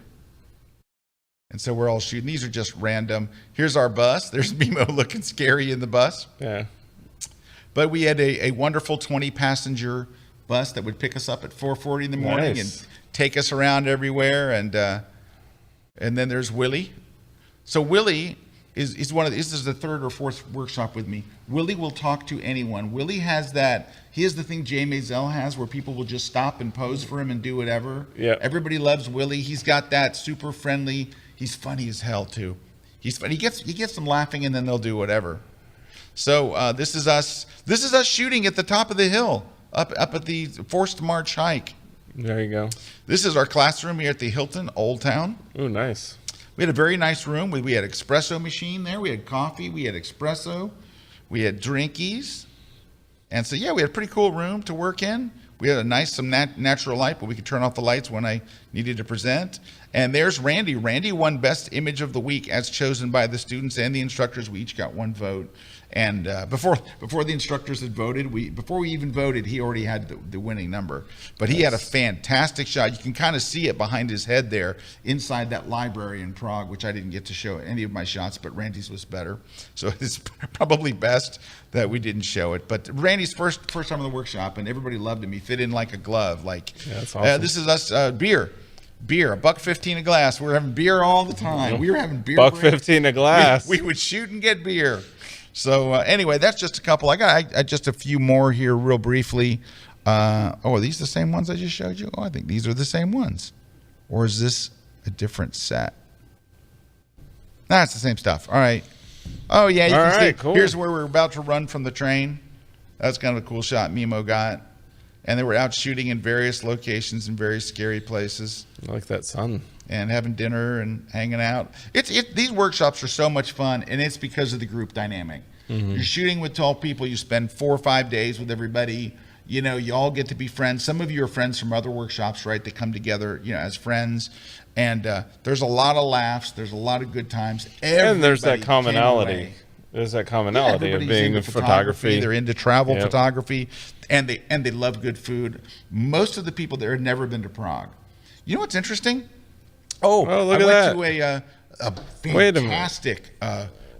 And so we're all shooting. These are just random. Here's our bus. There's Mimo looking scary in the bus. Yeah. But we had a wonderful 20-passenger bus that would pick us up at 4:40 in the morning and take us around everywhere. And then there's Willie. So Willie is one of this is the third or fourth workshop with me. Willie will talk to anyone. Willie has that. He has the thing Jay Maisel has where people will just stop and pose for him and do whatever. Yeah. Everybody loves Willie. He's got that super friendly. He's funny as hell too. He's funny. He gets them laughing and then they'll do whatever. So this is us. This is us shooting at the top of the hill up at the Forced March hike. There you go. This is our classroom here at the Hilton Old Town. Oh, nice. We had a very nice room. We had espresso machine there. We had coffee. We had espresso. We had drinkies. And so, yeah, we had a pretty cool room to work in. We had some natural light, but we could turn off the lights when I needed to present. And there's Randy. Randy won Best Image of the Week as chosen by the students and the instructors. We each got one vote. And before the instructors had voted, before we even voted, he already had the winning number. But he had a fantastic shot. You can kind of see it behind his head there inside that library in Prague, which I didn't get to show any of my shots, but Randy's was better. So it's probably best that we didn't show it. But Randy's first time in the workshop, and everybody loved him. He fit in like a glove. That's awesome. This is us, beer, $1.15 a glass. We were having beer all the time. We were having beer. $1.15 a glass. We would shoot and get beer. So anyway, that's just a couple. I got just a few more here real briefly. Are these the same ones I just showed you? Oh, I think these are the same ones. Or is this a different set? Nah, it's the same stuff. All right. Oh, yeah, you can see. Cool. Here's where we're about to run from the train. That's kind of a cool shot Mimo got. And they were out shooting in various locations in very scary places. I like that sun. And having dinner and hanging out. These workshops are so much fun, and it's because of the group dynamic. Mm-hmm. You're shooting with tall people. You spend 4 or 5 days with everybody. You know, you all get to be friends. Some of you are friends from other workshops, right? They come together, as friends. And there's a lot of laughs. There's a lot of good times. And there's that commonality. There's that commonality of being into photography. They're into travel photography, and they love good food. Most of the people there have never been to Prague. You know what's interesting? Look at that. I went to a fantastic.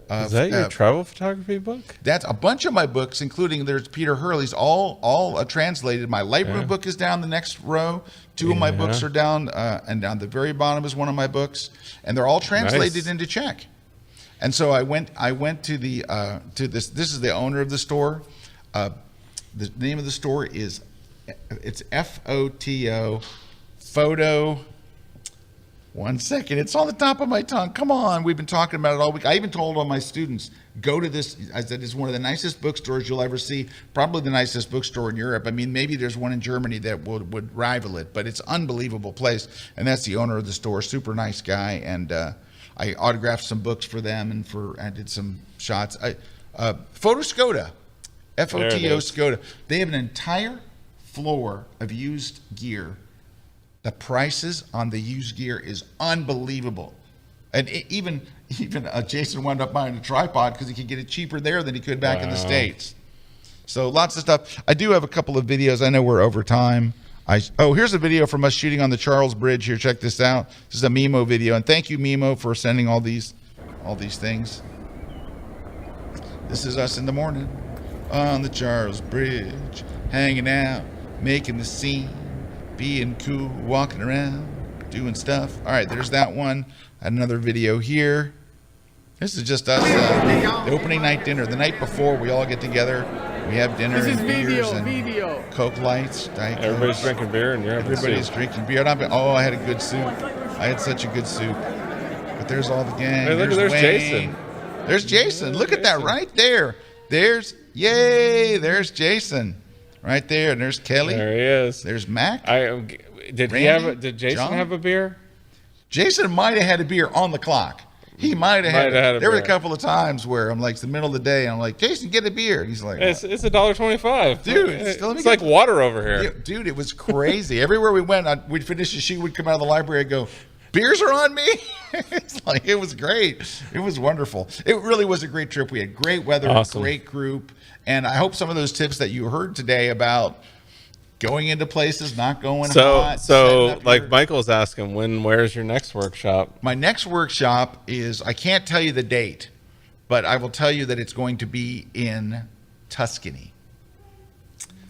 Is that your travel photography book? That's a bunch of my books, including there's Peter Hurley's, all translated. My Lightroom book is down the next row. 2 of my books are down, and down the very bottom is one of my books, and they're all translated into Czech. And so I went to the to this. This is the owner of the store. The name of the store is it's FOTO photo. 1 second. It's on the top of my tongue. Come on. We've been talking about it all week. I even told all my students, go to this. I said, it's one of the nicest bookstores you'll ever see. Probably the nicest bookstore in Europe. I mean, maybe there's one in Germany that would rival it, but it's an unbelievable place. And that's the owner of the store. Super nice guy. And I autographed some books for them, and I did some shots. Photo Skoda. F-O-T-O Skoda. They have an entire floor of used gear. The prices on the used gear is unbelievable. And even Jason wound up buying a tripod because he could get it cheaper there than he could back in the States. So lots of stuff. I do have a couple of videos. I know we're over time. Here's a video from us shooting on the Charles Bridge here. Check this out. This is a Mimo video. And thank you, Mimo, for sending all these things. This is us in the morning on the Charles Bridge, hanging out, making the scene. Being cool, walking around, doing stuff. All right, there's that one. Another video here. This is just us, the opening night dinner. The night before, we all get together. We have dinner. This is beers and Coke Lights. Everybody's drinking beer, and you're having Everybody's soup. drinking beer. I had a good soup. I had such a good soup. But there's all the gang. Hey, look, there's Jason. There's Jason. Look at that right there. There's Jason. Right there, and there's Kelly. There he is. There's Mac. Did Jason John? have a beer? Jason might have had a beer on the clock. He might have had a There were a beer. couple of times where I'm like, it's the middle of the day, and I'm like, Jason, get a beer. And he's like, It's $1.25, dude. It's like water over here. Yeah, dude, it was crazy. Everywhere we went, we'd finish the shoot, we'd come out of the library, I'd go, beers are on me. It's like, it was great. It was wonderful. It really was a great trip. We had great weather, Awesome. Great group. And I hope some of those tips that you heard today about going into places, not going hot. So like Michael's asking, where's your next workshop? My next workshop is, I can't tell you the date, but I will tell you that it's going to be in Tuscany.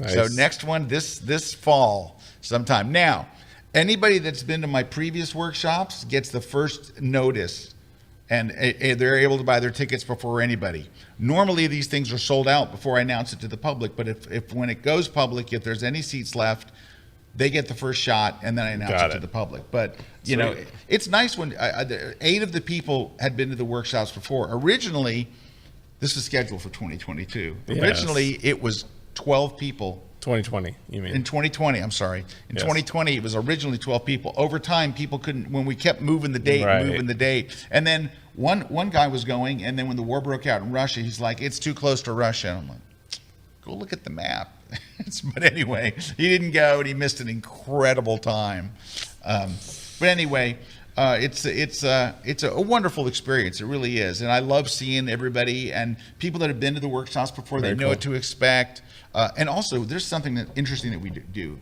Nice. So next one, this fall sometime. Now, anybody that's been to my previous workshops gets the first notice, and they're able to buy their tickets before anybody. Normally, these things are sold out before I announce it to the public, but if when it goes public, if there's any seats left, they get the first shot, and then I announce it to the public. But, you know, it's nice when 8 of the people had been to the workshops before. Originally, this is scheduled for 2022. Yes. Originally, it was 12 people. 2020, you mean? In 2020, I'm sorry. In 2020, it was originally 12 people. Over time, people couldn't, when we kept moving the date, and then one guy was going, and then when the war broke out in Russia, he's like, it's too close to Russia. And I'm like, go look at the map. But anyway, he didn't go, and he missed an incredible time. But anyway, it's a wonderful experience. It really is. And I love seeing everybody and people that have been to the workshops before. They know what to expect. And also, there's something interesting that we do.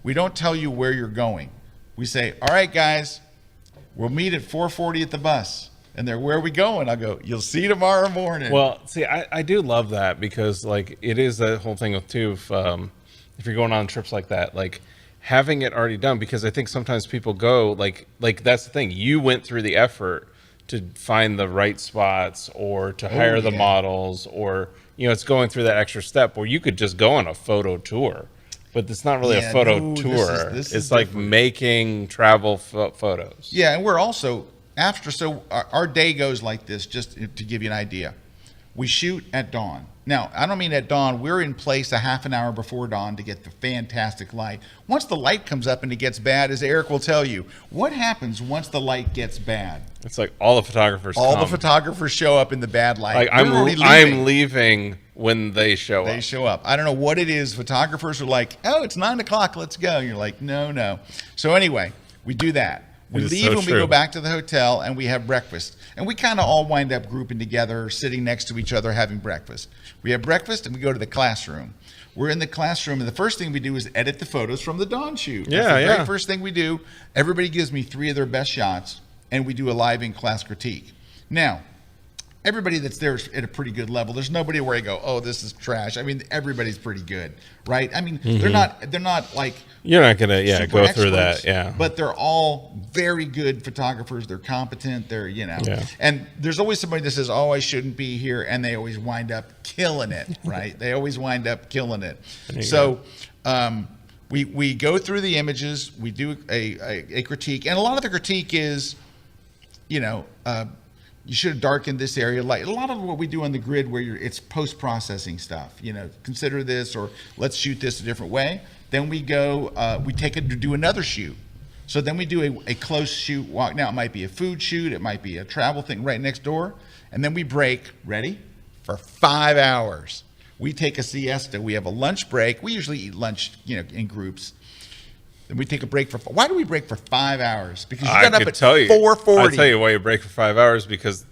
We don't tell you where you're going. We say, all right, guys, we'll meet at 4:40 at the bus. And they're, where are we going? I go, you'll see tomorrow morning. Well, see, I do love that because, like, it is that whole thing of, too, if you're going on trips like that, like, having it already done, because I think sometimes people go, like that's the thing. You went through the effort to find the right spots or to hire the models, or, you know, it's going through that extra step where you could just go on a photo tour. But it's not really a photo tour. It's like making travel photos. Yeah, and we're also... So our day goes like this, just to give you an idea. We shoot at dawn. Now, I don't mean at dawn. We're in place a half an hour before dawn to get the fantastic light. Once the light comes up and it gets bad, as Erik will tell you, what happens once the light gets bad? It's like all the photographers the photographers show up in the bad light. Like I'm leaving when they show up. They show up. I don't know what it is. Photographers are like, oh, it's 9 o'clock. Let's go. And you're like, no. So anyway, we do that. We leave and we go back to the hotel and we have breakfast. And we kind of all wind up grouping together, sitting next to each other, having breakfast. We have breakfast and we go to the classroom. We're in the classroom, and the first thing we do is edit the photos from the dawn shoot. That's the very first thing we do. Everybody gives me 3 of their best shots, and we do a live in-class critique. Now, everybody that's there is at a pretty good level. There's nobody where I go, oh, this is trash. I mean, everybody's pretty good, right? I mean, they're not like... You're not going to, go through that, But they're all very good photographers. They're competent. They're, And there's always somebody that says, oh, I shouldn't be here. And they always wind up killing it, right? They always wind up killing it. So we go through the images, we do a critique, and a lot of the critique is, you know, you should have darkened this area light. A lot of what we do on the grid where it's post-processing stuff, you know, consider this, or let's shoot this a different way. Then we go, we take it to do another shoot. So then we do a close shoot walk. Now it might be a food shoot, it might be a travel thing right next door. And then we break, ready, for 5 hours. We take a siesta, we have a lunch break. We usually eat lunch, you know, in groups. Then we take a break for, why do we break for 5 hours? Because you got up at 4:40. I'll tell you why you break for 5 hours, because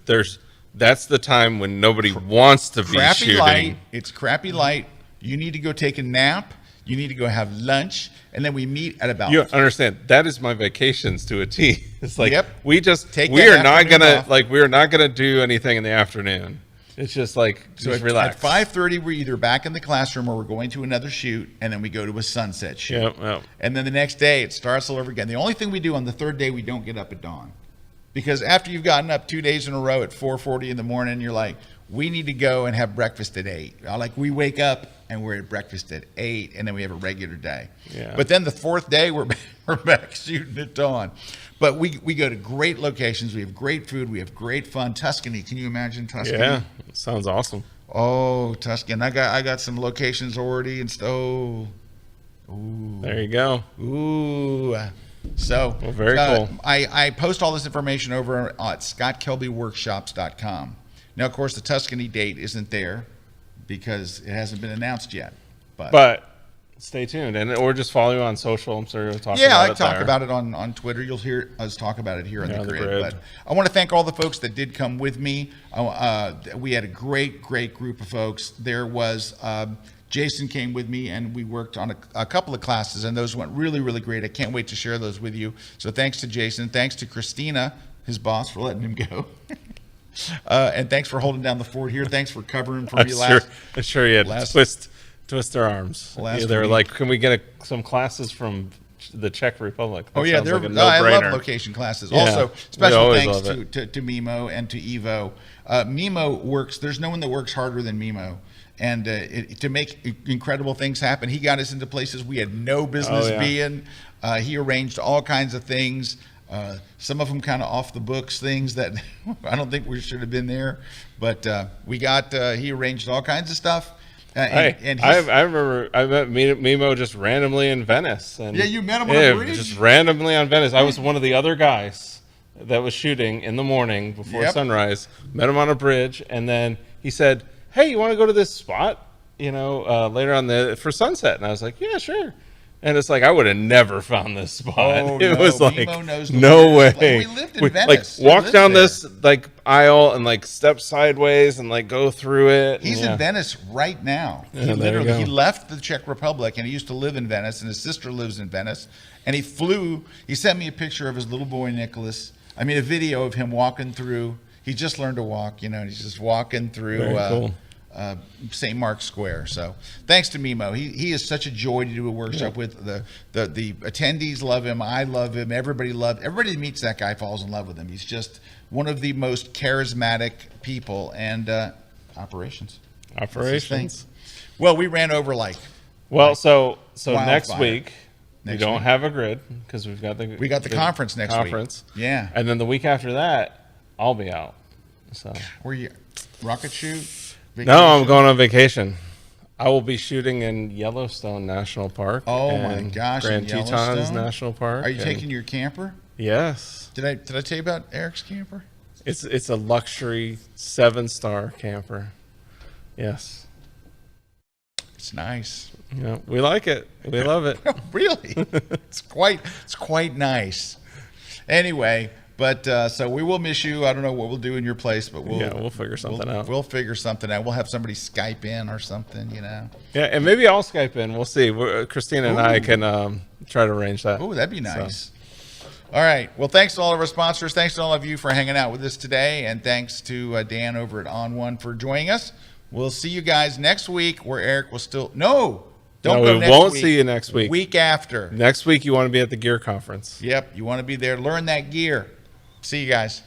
that's the time when nobody wants to be shooting. Light. It's crappy light. You need to go take a nap. You need to go have lunch, and then we meet at about. You understand? That is my vacations to a T. It's like we are not gonna do anything in the afternoon. It's just like just relax. At 5:30, we're either back in the classroom or we're going to another shoot, and then we go to a sunset shoot. Yep. And then the next day, it starts all over again. The only thing we do on the third day, we don't get up at dawn, because after you've gotten up 2 days in a row at 4:40 in the morning, you're like, we need to go and have breakfast at 8. Like we wake up and we're at breakfast at 8, and then we have a regular day. Yeah. But then the fourth day, we're back shooting at dawn. But we go to great locations. We have great food. We have great fun. Tuscany. Can you imagine Tuscany? Yeah, sounds awesome. Oh, Tuscany. I got some locations already and stuff. Oh. Ooh. There you go. Ooh. So very cool. I post all this information over at scottkelbyworkshops.com. Now, of course, the Tuscany date isn't there because it hasn't been announced yet. But stay tuned, or just follow you on social. I'm sure you'll talk about it. Yeah, I talk about it on Twitter. You'll hear us talk about it here on the grid. But I want to thank all the folks that did come with me. We had a great group of folks. There was Jason came with me, and we worked on a couple of classes, and those went really, really great. I can't wait to share those with you. So thanks to Jason. Thanks to Christina, his boss, for letting him go. And thanks for holding down the fort here. Thanks for covering for me last. I'm sure you had to twist their arms. They were like, "Can we get some classes from the Czech Republic?" That yeah, like I love location classes. Yeah. Also, special thanks to Mimo and to Evo. Mimo works. There's no one that works harder than Mimo. And to make incredible things happen, he got us into places we had no business being. He arranged all kinds of things. Some of them kind of off the books things that I don't think we should have been there, but he arranged all kinds of stuff. I remember I met Mimo just randomly in Venice. And you met him on a bridge? Just randomly on Venice. I was one of the other guys that was shooting in the morning before sunrise. Met him on a bridge, and then he said, "Hey, you want to go to this spot, later on for sunset?" And I was like, "Yeah, sure." And it's like, I would have never found this spot. It was like, no way. We lived in Venice. Walk down this aisle and step sideways and go through it. He's in Venice right now. Yeah, he left the Czech Republic, and he used to live in Venice, and his sister lives in Venice. And he sent me a picture of his little boy, Nicholas. I mean, a video of him walking through. He just learned to walk, and he's just walking through. Very cool. St. Mark's Square. So thanks to Mimo. He is such a joy to do a workshop with. The attendees love him. I love him. Everybody that meets that guy falls in love with him. He's just one of the most charismatic people. And operations. Well, we ran over so next week we don't have a grid because we got the conference next week. Yeah. And then the week after that, I'll be out. So where you rocket shoot? Vacation? No, I'm going on vacation. I will be shooting in Yellowstone National Park. Oh my gosh! Grand Tetons National Park. Are you taking your camper? Yes. Did I tell you about Erik's camper? It's a luxury 7-star camper. Yes. It's nice. Yeah, we like it. We love it. Really? It's quite nice. Anyway. But so we will miss you. I don't know what we'll do in your place, but we'll figure something out. We'll figure something out. We'll have somebody Skype in or something, Yeah, and maybe I'll Skype in. We'll see. Christina and I can try to arrange that. Oh, that'd be nice. So. All right. Well, thanks to all of our sponsors. Thanks to all of you for hanging out with us today, and thanks to Dan over at On One for joining us. We'll see you guys next week, where Erik will still we won't see you next week. Week after. Next week, you want to be at the gear conference. Yep, you want to be there. Learn that gear. See you guys.